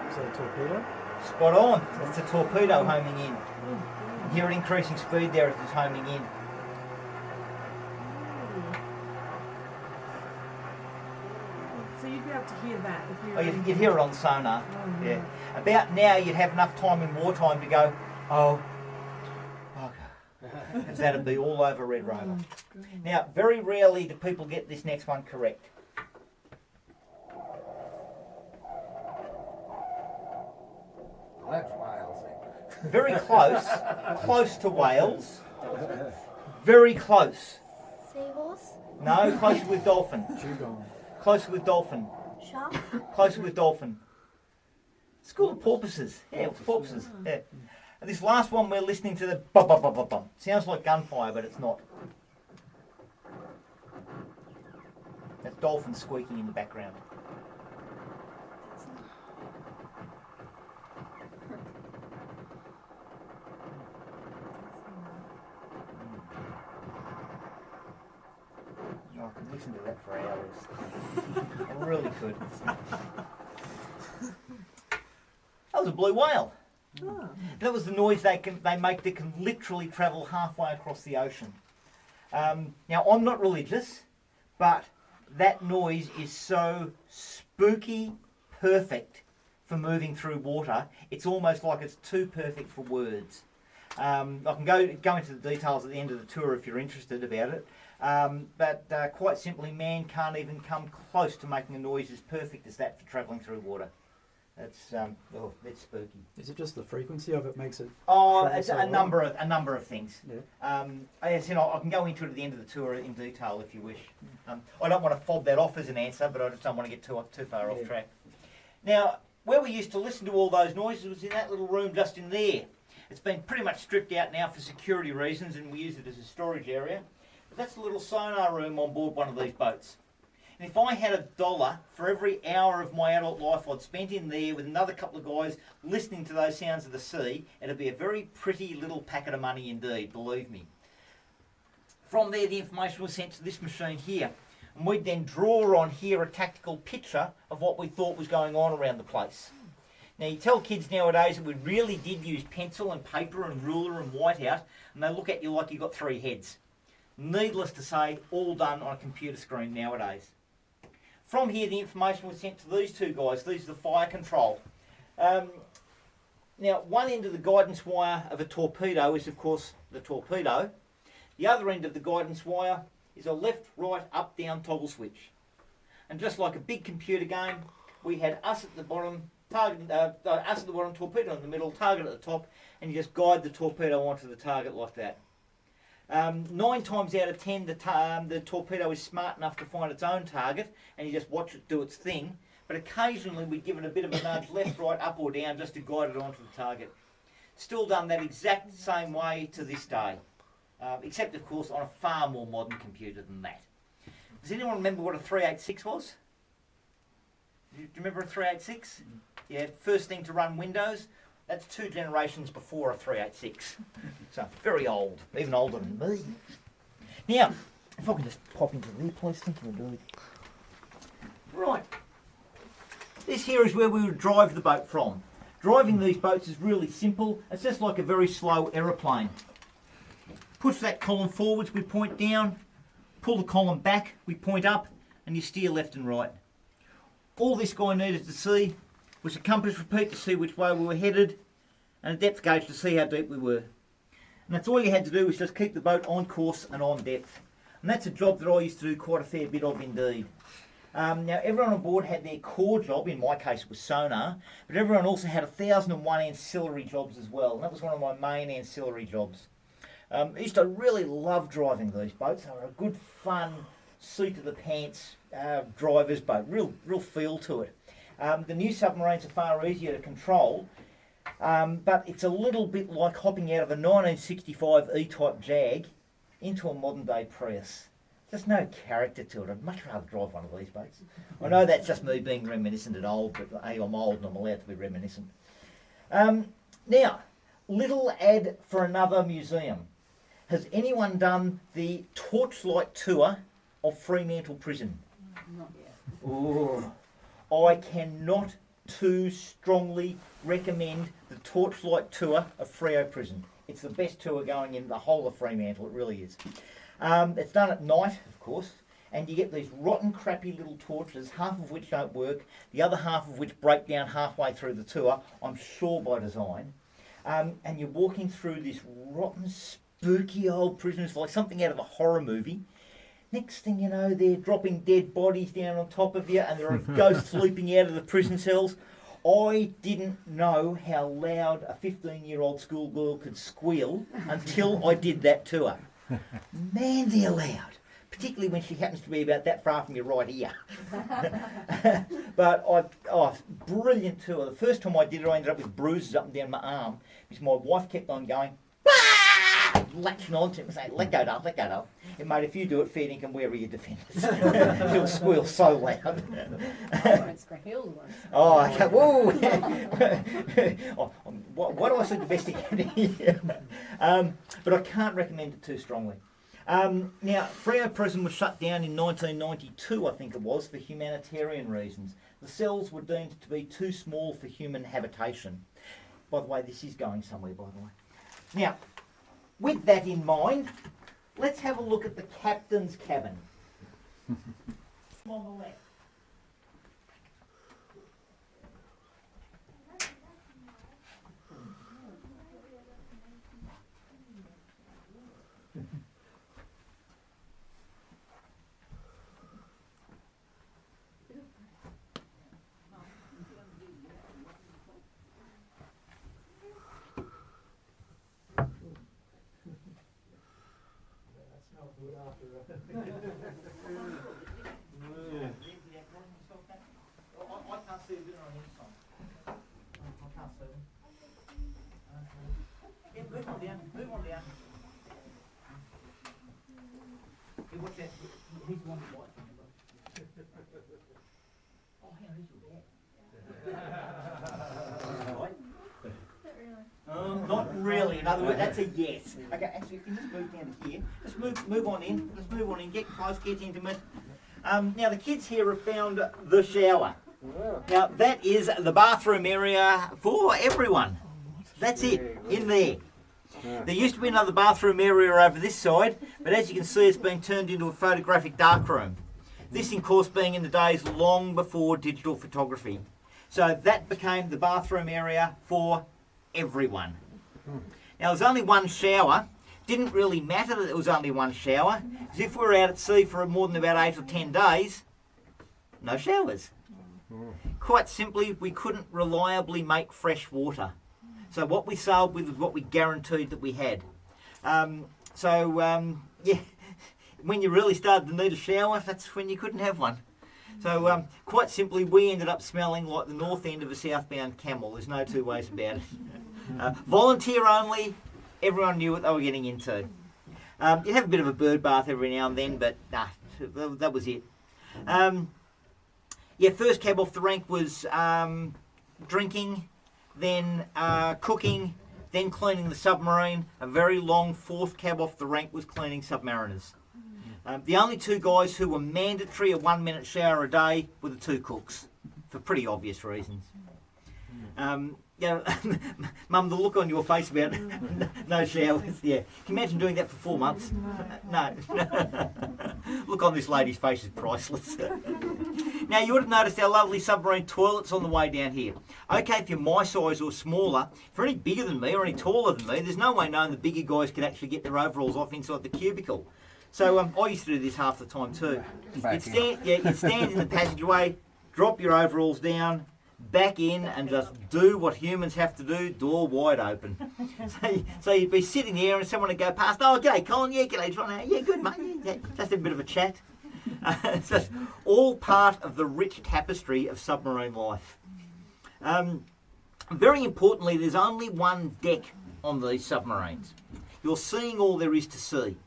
Speaker 3: Is that a torpedo?
Speaker 1: Spot on. It's a torpedo homing in. You hear it increasing speed there as it's homing in.
Speaker 5: So you'd be able to hear that if you were
Speaker 1: Oh, you'd hear it on sonar.
Speaker 5: Oh,
Speaker 1: Yeah. About now, you'd have enough time in wartime to go, oh, bugger. That'd be all over Red Rover. Now, very rarely do people get this next one correct.
Speaker 6: That's Wales.
Speaker 1: Very close, close to Wales. Very close.
Speaker 2: Seahorse.
Speaker 1: No, closer with dolphin.
Speaker 3: Dugong.
Speaker 1: Closer with dolphin.
Speaker 2: Shark.
Speaker 1: Closer with dolphin. It's called porpoises. Yeah, it's porpoises. Yeah. And this last one we're listening to the bum bum bum bum bum. Sounds like gunfire, but it's not. That's dolphin squeaking in the background. Oh, I could listen to that for hours. I really could. That was a blue whale.
Speaker 5: Oh.
Speaker 1: That was the noise they make that can literally travel halfway across the ocean. Now, I'm not religious, but that noise is so spooky perfect for moving through water. It's almost like it's too perfect for words. I can go into the details at the end of the tour if you're interested about it. But quite simply, man can't even come close to making a noise as perfect as that for travelling through water. It's it's spooky.
Speaker 3: Is it just the frequency of it makes it?
Speaker 1: Oh,
Speaker 3: travel
Speaker 1: it's
Speaker 3: so
Speaker 1: a
Speaker 3: well?
Speaker 1: number of things.
Speaker 3: Yeah.
Speaker 1: As you know, I can go into it at the end of the tour in detail if you wish. I don't want to fob that off as an answer, but I just don't want to get too far off
Speaker 3: Yeah.
Speaker 1: track. Now, where we used to listen to all those noises was in that little room just in there. It's been pretty much stripped out now for security reasons, and we use it as a storage area. But that's a little sonar room on board one of these boats. And if I had $1 for every hour of my adult life I'd spent in there with another couple of guys listening to those sounds of the sea, it'd be a very pretty little packet of money indeed, believe me. From there, the information was sent to this machine here, and we'd then draw on here a tactical picture of what we thought was going on around the place. Now, you tell kids nowadays that we really did use pencil and paper and ruler and whiteout, and they look at you like you've got 3 heads. Needless to say, all done on a computer screen nowadays. From here, the information was sent to these 2 guys. These are the fire control. Now, one end of the guidance wire of a torpedo is, of course, the torpedo. The other end of the guidance wire is a left, right, up, down toggle switch. And just like a big computer game, we had us at the bottom, torpedo in the middle, target at the top, and you just guide the torpedo onto the target like that. 9 times out of 10, the torpedo is smart enough to find its own target, and you just watch it do its thing. But occasionally we'd give it a bit of a nudge, left, right, up or down, just to guide it onto the target. Still done that exact same way to this day, except of course on a far more modern computer than that. Does anyone remember what a 386 was? Do you remember a 386? Yeah, first thing to run Windows. That's 2 generations before a 386. So, very old, even older than me. Now, if I can just pop into there, please, thank you indeed. Right. This here is where we would drive the boat from. Driving these boats is really simple. It's just like a very slow aeroplane. Push that column forwards, we point down. Pull the column back, we point up, and you steer left and right. All this guy needed to see was a compass repeat to see which way we were headed, and a depth gauge to see how deep we were. And that's all you had to do was just keep the boat on course and on depth. And that's a job that I used to do quite a fair bit of indeed. Now everyone on board had their core job, in my case it was sonar, but everyone also had 1,001 ancillary jobs as well, and that was one of my main ancillary jobs. I used to really love driving these boats. They were a good fun, seat of the pants driver's boat, real feel to it. The new submarines are far easier to control, but it's a little bit like hopping out of a 1965 E-type Jag into a modern day Prius. Just no character to it. I'd much rather drive one of these boats. I know that's just me being reminiscent and old, but hey, I'm old and I'm allowed to be reminiscent. Now, little ad for another museum. Has anyone done the torchlight tour of Fremantle Prison?
Speaker 5: Not yet.
Speaker 1: Oh, I cannot too strongly recommend the Torchlight tour of Freo Prison. It's the best tour going in the whole of Fremantle, it really is. It's done at night, of course, and you get these rotten, crappy little torches, half of which don't work, the other half of which break down halfway through the tour, I'm sure by design. And you're walking through this rotten, spooky old prison. It's like something out of a horror movie. Next thing you know, they're dropping dead bodies down on top of you, and there are ghosts leaping out of the prison cells. I didn't know how loud a 15-year-old schoolgirl could squeal until I did that tour. Man, they're loud. Particularly when she happens to be about that far from your right ear. But brilliant tour. The first time I did it, I ended up with bruises up and down my arm because my wife kept on going, "Ah!" latching on to it and saying, "Let go, darling, let go, darling." It made, if you do it, fair dinkum, where are your defenders? She'll squeal so loud.
Speaker 5: I won't scrap heels once.
Speaker 1: Oh, okay. Whoa! Why do I say domesticated here? But I can't recommend it too strongly. Now, Freo Prison was shut down in 1992, I think it was, for humanitarian reasons. The cells were deemed to be too small for human habitation. By the way, this is going somewhere, by the way. Now, with that in mind, let's have a look at the captain's cabin. On the left. I can't see a bit on this side. I can't see them. Yeah, move on down, move on down. Hey, what's that? He's one of the white thing, oh, hang on, he's your dad. Right? Not really. In other words, that's a yes. Okay, actually, if you just move down to here, just move on in. Just move on in. Get close, get intimate. Now, the kids here have found the shower. Now, that is the bathroom area for everyone. That's it, in there. There used to be another bathroom area over this side, but as you can see, it's been turned into a photographic darkroom. This, of course, being in the days long before digital photography. So that became the bathroom area for everyone. Now, there's only one shower. Didn't really matter that there was only one shower, because if we were out at sea for more than about 8 or 10 days, no showers. Quite simply, we couldn't reliably make fresh water. So what we sailed with was what we guaranteed that we had. Yeah, when you really started to need a shower, that's when you couldn't have one. So quite simply, we ended up smelling like the north end of a southbound camel. There's no two ways about it. Volunteer only, everyone knew what they were getting into. You'd have a bit of a bird bath every now and then, but nah, that was it. Yeah, first cab off the rank was drinking, then cooking, then cleaning the submarine. A very long fourth cab off the rank was cleaning submariners. The only two guys who were mandatory a 1 minute shower a day were the two cooks, for pretty obvious reasons. Yeah, Mum, the look on your face about no showers. Yeah, can you imagine doing that for 4 months? No. Look on this lady's face is priceless. Now, you would have noticed our lovely submarine toilets on the way down here. Okay, if you're my size or smaller, if you're any bigger than me or any taller than me, there's no way knowing the bigger guys could actually get their overalls off inside the cubicle. So I used to do this half the time too. You'd stand in the passageway, drop your overalls down, back in and just do what humans have to do, door wide open. So you'd be sitting there and someone would go past, "Oh, g'day, Colin, yeah, g'day, John, yeah, good, mate, yeah, just a bit of a chat." It's just all part of the rich tapestry of submarine life. Very importantly, there's only one deck on these submarines. You're seeing all there is to see.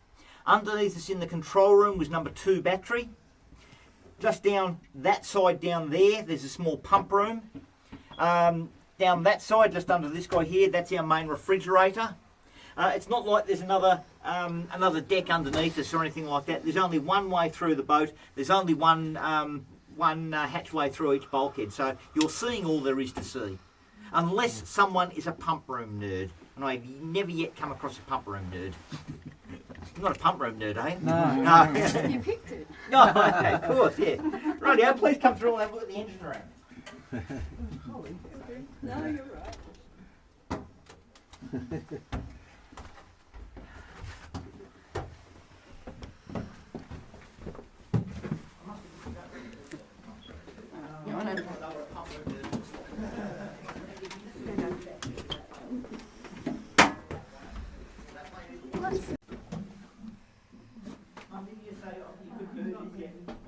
Speaker 1: Underneath us in the control room was number 2 battery. Just down that side down there, there's a small pump room. Down that side, just under this guy here, that's our main refrigerator. It's not like there's another deck underneath us or anything like that. There's only one way through the boat. There's only one one hatchway through each bulkhead, so you're seeing all there is to see. Unless someone is a pump room nerd. And I've never yet come across a pump room nerd. You're not a pump room nerd, are you?
Speaker 3: No.
Speaker 2: You picked it.
Speaker 1: No, okay, of course, yeah. Rightio, please come through and have a look at the engine room.
Speaker 2: No, you're right.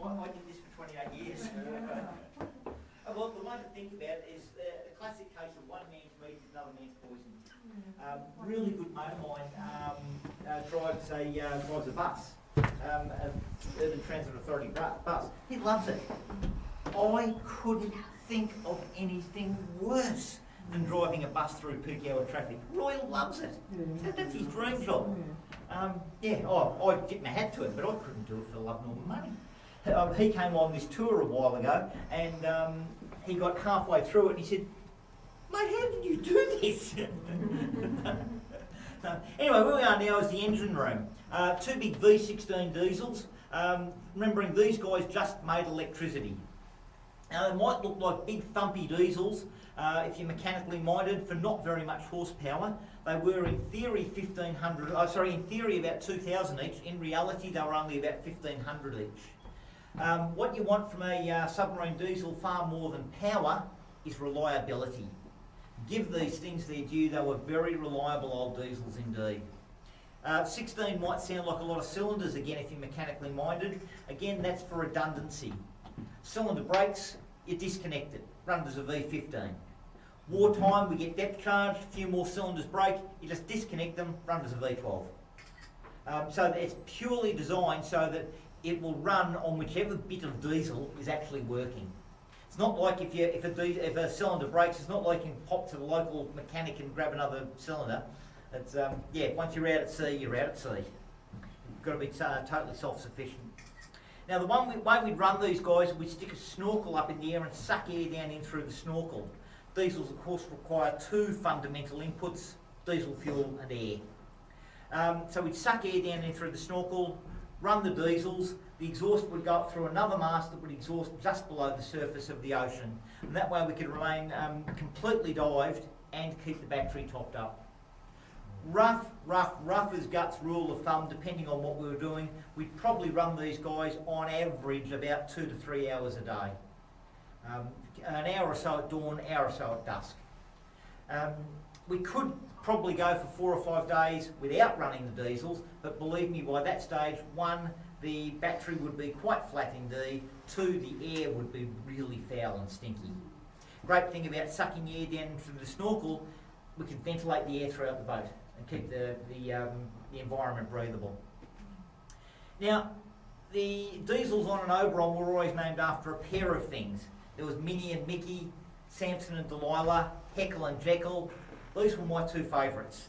Speaker 1: I did this for 28 years. Well, the one to think about is the classic case of one man's meat is another man's poison. Really good mate of mine drives a bus, Urban Transit Authority bus. He loves it. I couldn't think of anything worse than driving a bus through peak hour traffic. Roy loves it. That's his dream job. I'd tip my hat to him, but I couldn't do it for love nor money. He came on this tour a while ago, and he got halfway through it, and he said, "Mate, how did you do this?" Anyway, where we are now is the engine room. Two big V16 diesels. Remembering these guys just made electricity. Now they might look like big thumpy diesels if you're mechanically minded for not very much horsepower. They were in theory in theory about 2,000 each. In reality they were only about 1,500 each. What you want from a submarine diesel far more than power is reliability. Give these things their due, they were very reliable old diesels indeed. 16 might sound like a lot of cylinders again if you're mechanically minded. Again, that's for redundancy. Cylinder brakes, you're disconnected, run as a V15. Wartime, we get depth charged, a few more cylinders break, you just disconnect them, run as a V12. So it's purely designed so that it will run on whichever bit of diesel is actually working. It's not like if a cylinder breaks, it's not like you can pop to the local mechanic and grab another cylinder. It's once you're out at sea, you're out at sea. You've got to be totally self-sufficient. Now the way we'd run these guys, we'd stick a snorkel up in the air and suck air down in through the snorkel. Diesels of course require two fundamental inputs, diesel fuel and air. So we'd suck air down in through the snorkel, run the diesels, the exhaust would go up through another mast that would exhaust just below the surface of the ocean. And that way we could remain completely dived and keep the battery topped up. Rough as guts rule of thumb, depending on what we were doing, we'd probably run these guys on average about 2 to 3 hours a day. An hour or so at dawn, hour or so at dusk. We could probably go for 4 or 5 days without running the diesels, but believe me, by that stage, 1, the battery would be quite flat indeed, 2, the air would be really foul and stinky. Great thing about sucking air down through the snorkel, we can ventilate the air throughout the boat and keep the environment breathable. Now, the diesels on an Oberon were always named after a pair of things. There was Minnie and Mickey, Samson and Delilah, Heckle and Jekyll. These were my two favourites,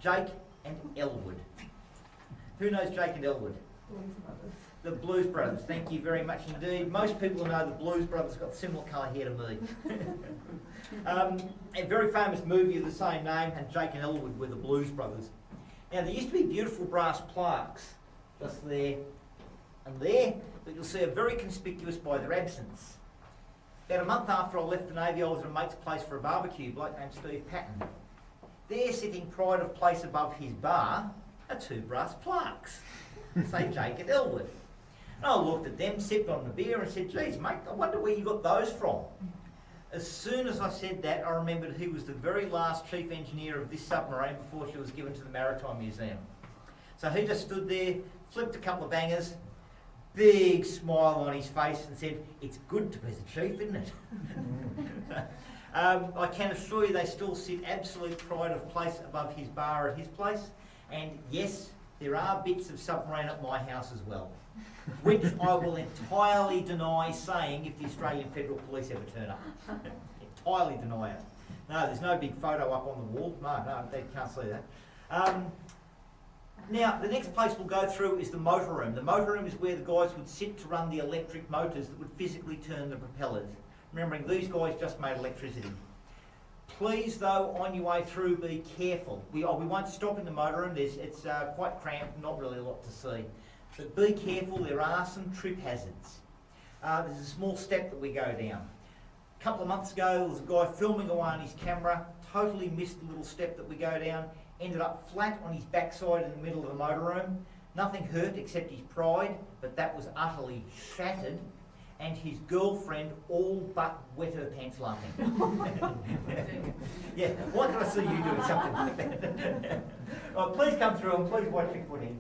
Speaker 1: Jake and Elwood. Who knows Jake and Elwood? The Blues Brothers, thank you very much indeed. Most people who know the Blues Brothers got similar colour hair to me. A very famous movie of the same name, and Jake and Elwood were the Blues Brothers. Now there used to be beautiful brass plaques, just there and there, but you'll see are very conspicuous by their absence. About a month after I left the Navy, I was at a mate's place for a barbecue, a bloke named Steve Patton. There, sitting pride of place above his bar, are 2 brass plaques, say Jake and Elwood. And I looked at them, sipped on the beer and said, "Geez mate, I wonder where you got those from." As soon as I said that, I remembered he was the very last chief engineer of this submarine before she was given to the Maritime Museum. So he just stood there, flipped a couple of bangers, big smile on his face and said, "It's good to be the chief, isn't it?" I can assure you they still sit absolute pride of place above his bar at his place. And yes, there are bits of submarine at my house as well, which I will entirely deny saying if the Australian Federal Police ever turn up. Entirely deny it. No, there's no big photo up on the wall. No, they can't see that. Now, the next place we'll go through is the motor room. The motor room is where the guys would sit to run the electric motors that would physically turn the propellers. Remembering, these guys just made electricity. Please, though, on your way through, be careful. We won't stop in the motor room. It's quite cramped, not really a lot to see. But be careful, there are some trip hazards. There's a small step that we go down. A couple of months ago, there was a guy filming away on his camera, totally missed the little step that we go down, ended up flat on his backside in the middle of the motor room. Nothing hurt except his pride, but that was utterly shattered, and his girlfriend all but wet her pants laughing. Yeah, why did I see you doing something like that? Right, please come through and please watch your footing.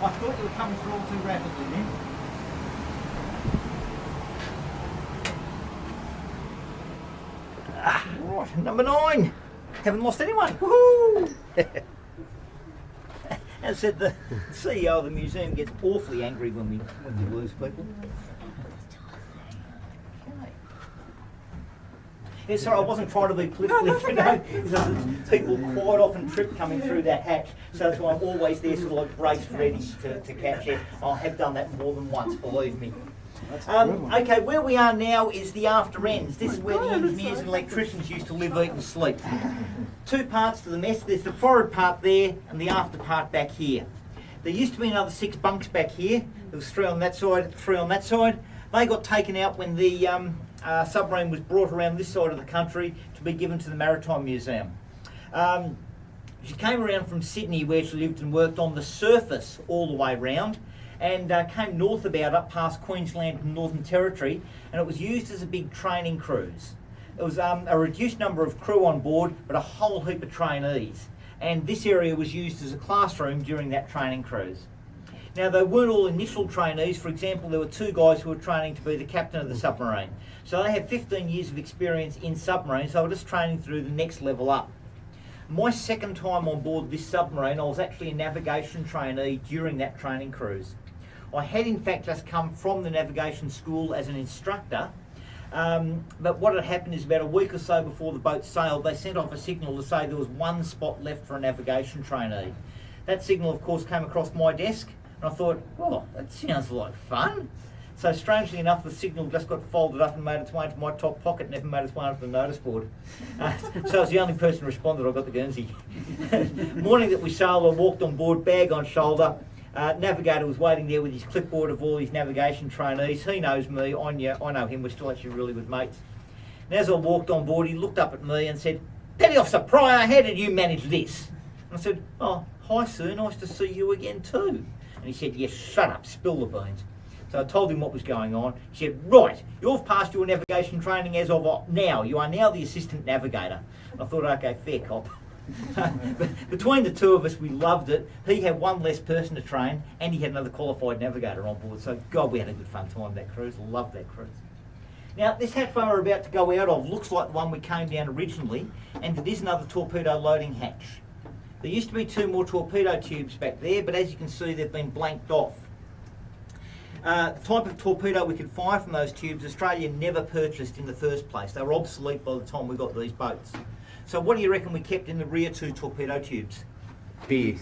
Speaker 1: I thought you were coming through all too rapidly then. Right, number 9. Haven't lost anyone. Woohoo! As I said, the CEO of the museum gets awfully angry when we lose people. Yeah, sorry, I wasn't trying to be politically, people quite often trip coming through that hatch, so that's why I'm always there sort of like braced ready to catch it. I have done that more than once, believe me. Okay, where we are now is the after ends. This is where the engineers and electricians used to live, eat and sleep. 2 parts to the mess. There's the forward part there and the after part back here. There used to be another 6 bunks back here. There was 3 on that side, 3 on that side. They got taken out when the submarine was brought around this side of the country to be given to the Maritime Museum. She came around from Sydney, where she lived and worked on the surface all the way round, and came north about up past Queensland and Northern Territory, and it was used as a big training cruise. There was a reduced number of crew on board, but a whole heap of trainees, and this area was used as a classroom during that training cruise. Now, they weren't all initial trainees. For example, there were 2 guys who were training to be the captain of the submarine. So they had 15 years of experience in submarines, so they were just training through the next level up. My second time on board this submarine, I was actually a navigation trainee during that training cruise. I had in fact just come from the navigation school as an instructor, but what had happened is about a week or so before the boat sailed, they sent off a signal to say there was 1 spot left for a navigation trainee. That signal, of course, came across my desk, and I thought, oh, that sounds like fun. So strangely enough, the signal just got folded up and made its way into my top pocket, never made its way onto the notice board. So I was the only person who responded. I got the Guernsey. Morning that we sailed, I walked on board, bag on shoulder. Navigator was waiting there with his clipboard of all his navigation trainees. He knows me, I know him, we're still actually really good mates. And as I walked on board, he looked up at me and said, "Petty Officer Pryor, how did you manage this?" And I said, "Oh, hi sir, nice to see you again too." And he said, "Yes, shut up, spill the beans." So I told him what was going on. He said, "Right, you've passed your navigation training as of now. You are now the assistant navigator." I thought, okay, fair cop. Between the 2 of us, we loved it. He had 1 less person to train, and he had another qualified navigator on board. So, God, we had a good fun time that cruise. Loved that cruise. Now, this hatchway we're about to go out of looks like the one we came down originally, and it is another torpedo loading hatch. There used to be 2 more torpedo tubes back there, but as you can see, they've been blanked off. The type of torpedo we could fire from those tubes, Australia never purchased in the first place. They were obsolete by the time we got these boats. So what do you reckon we kept in the rear 2 torpedo tubes?
Speaker 4: Beer.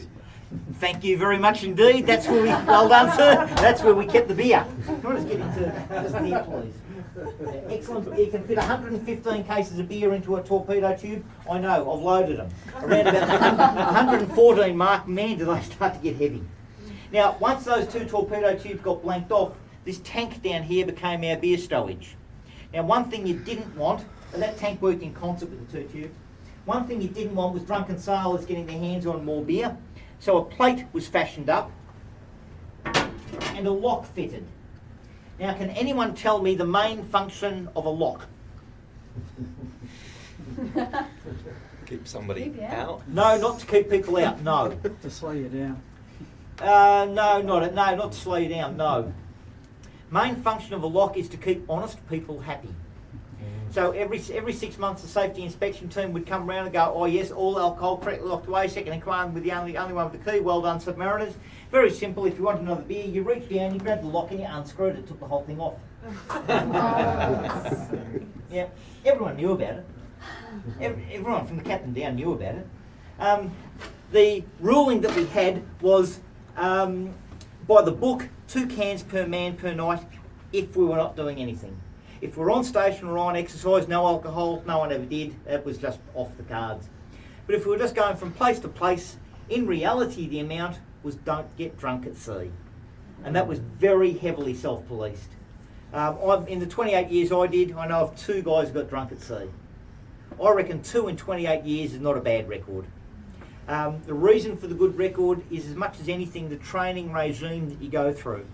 Speaker 1: Thank you very much indeed. That's where we, well done sir, that's where we kept the beer. Can I just get into just here please? Excellent. You can fit 115 cases of beer into a torpedo tube. I know, I've loaded them. Around about the 114 mark, man, do they start to get heavy. Now, once those 2 torpedo tubes got blanked off, this tank down here became our beer stowage. Now, one thing you didn't want, and that tank worked in concert with the 2 tubes, one thing you didn't want was drunken sailors getting their hands on more beer. So a plate was fashioned up and a lock fitted. Now, can anyone tell me the main function of a lock?
Speaker 4: Keep somebody
Speaker 2: Keep you out.
Speaker 4: out.
Speaker 1: No, not to keep people out, no.
Speaker 2: To slow you down.
Speaker 1: No, not to slow you down, no. Main function of a lock is to keep honest people happy. So every 6 months the safety inspection team would come round and go, oh yes, all alcohol correctly locked away, second in command with the only one with the key, well done Submariners. Very simple, if you want another beer, you reach down, you grab the lock and you unscrewed it, took the whole thing off. Yeah, everyone knew about it. Everyone from the captain down knew about it. The ruling that we had was by the book, 2 cans per man per night if we were not doing anything. If we're on station or on exercise, no alcohol, no one ever did, it was just off the cards. But if we were just going from place to place, in reality the amount was don't get drunk at sea. And that was very heavily self-policed. In the 28 years I did, I know of 2 guys who got drunk at sea. I reckon 2 in 28 years is not a bad record. The reason for the good record is as much as anything the training regime that you go through.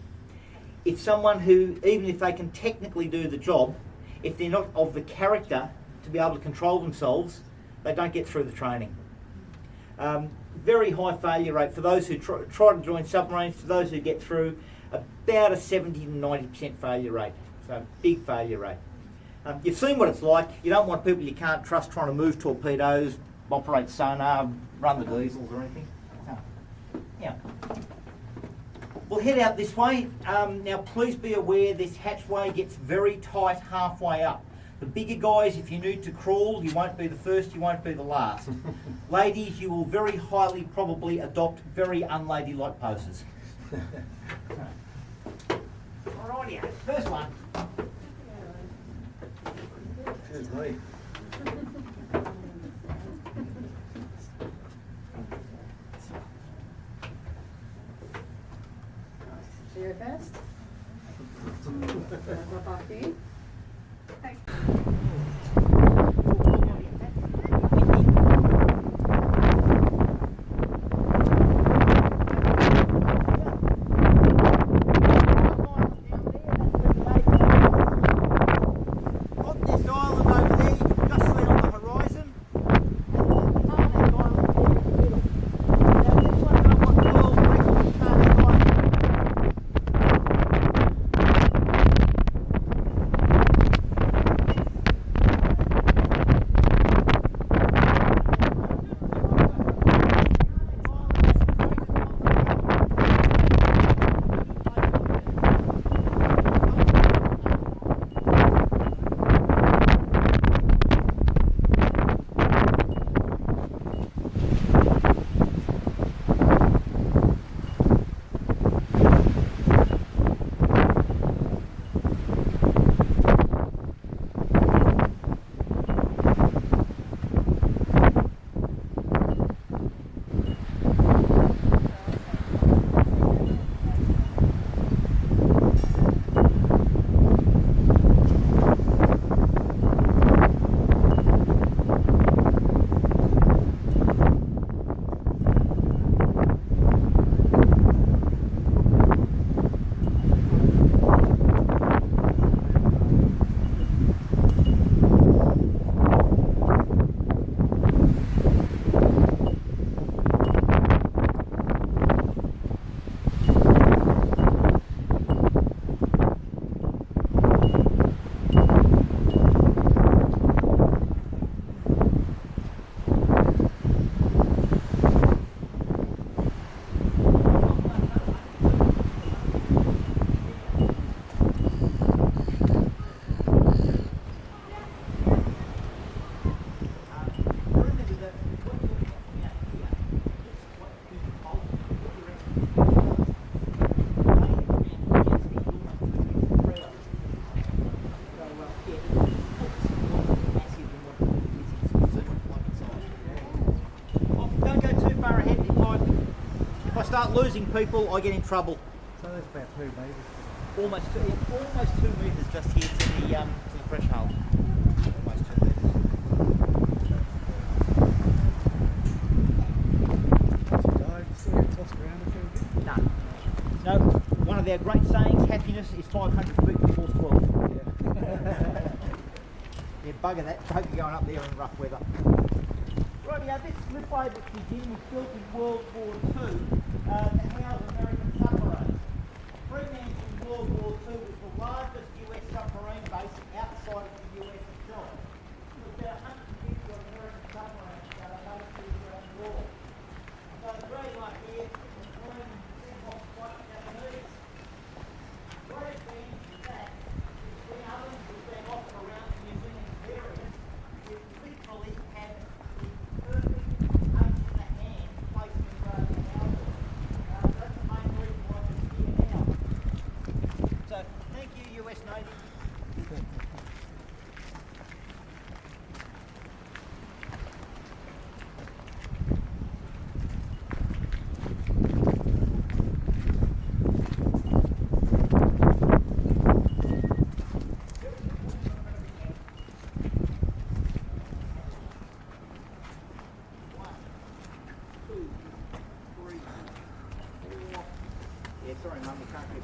Speaker 1: If someone who, even if they can technically do the job, if they're not of the character to be able to control themselves, they don't get through the training. Very high failure rate for those who try to join submarines, for those who get through, about a 70 to 90% failure rate. So big failure rate. You've seen what it's like. You don't want people you can't trust trying to move torpedoes, operate sonar, run the diesels or anything. Yeah. We'll head out this way. Now please be aware this hatchway gets very tight halfway up. The bigger guys, if you need to crawl, you won't be the first, you won't be the last. Ladies, you will very highly probably adopt very unladylike poses. Alrighty, first one.
Speaker 3: Here's me.
Speaker 2: So you're first? Up after you?
Speaker 1: start losing people, I get in trouble.
Speaker 3: So that's about 2 metres.
Speaker 1: Almost 2 metres just here to the threshold. Almost 2 metres. No. No, one of our great sayings, happiness is 500 feet before 12. Yeah, bugger that, hope you're going up there in rough weather. Right, yeah, this slip boat at Hygiene was built in World War II to house American submarines. Fremantle in World War II was the largest US submarine base outside of the US itself. There was about 150 American submarines based around the world. So the grey line here is green off white Japanese. What it means is that the ovens was being offered around the museum areas, it literally had the perfect ace in the hand placed in the houses. That's the main reason why it's here now. So thank you, US Navy. Yeah, sorry, Mum, we can't get it.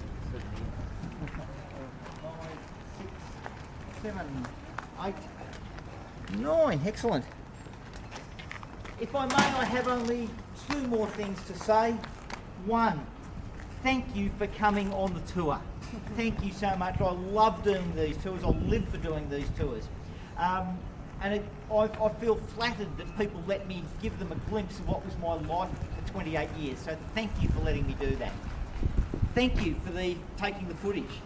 Speaker 1: 5, 6, 7, 8, 9. Excellent. If I may, I have only 2 more things to say. 1, thank you for coming on the tour. Thank you so much. I love doing these tours. I live for doing these tours. I feel flattered that people let me give them a glimpse of what was my life for 28 years. So thank you for letting me do that. Thank you for taking the footage.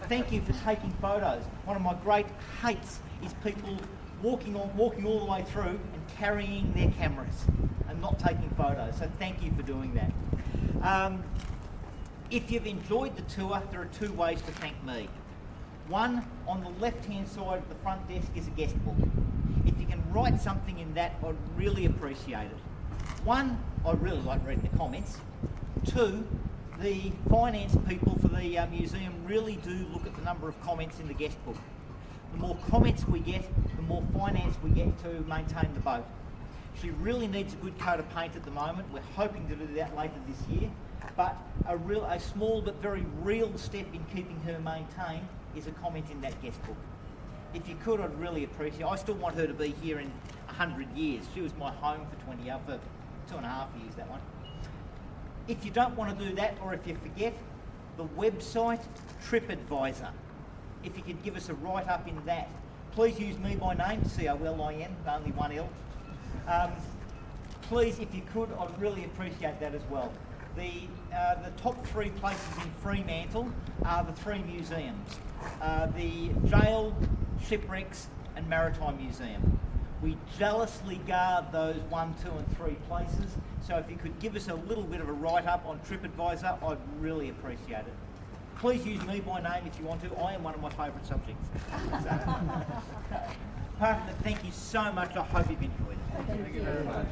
Speaker 1: Thank you for taking photos. One of my great hates is people walking all the way through and carrying their cameras and not taking photos. So thank you for doing that. If you've enjoyed the tour, there are 2 ways to thank me. 1, on the left-hand side of the front desk is a guest book. If you can write something in that, I'd really appreciate it. 1, I'd really like reading the comments. 2, the finance people for the museum really do look at the number of comments in the guest book. The more comments we get, the more finance we get to maintain the boat. She really needs a good coat of paint at the moment. We're hoping to do that later this year. But a small but very real step in keeping her maintained is a comment in that guest book. If you could, I'd really appreciate it. I still want her to be here in 100 years. She was my home for 2.5 years, that one. If you don't want to do that, or if you forget, the website TripAdvisor. If you could give us a write-up in that. Please use me by name, Colin, only 1 L. Please, if you could, I'd really appreciate that as well. The top 3 places in Fremantle are the 3 museums. The jail, shipwrecks and maritime museum. We jealously guard those 1, 2 and 3 places, so if you could give us a little bit of a write-up on TripAdvisor, I'd really appreciate it. Please use me by name if you want to. I am one of my favourite subjects. Apart from that, thank you so much. I hope you've enjoyed it.
Speaker 3: Thank you very much.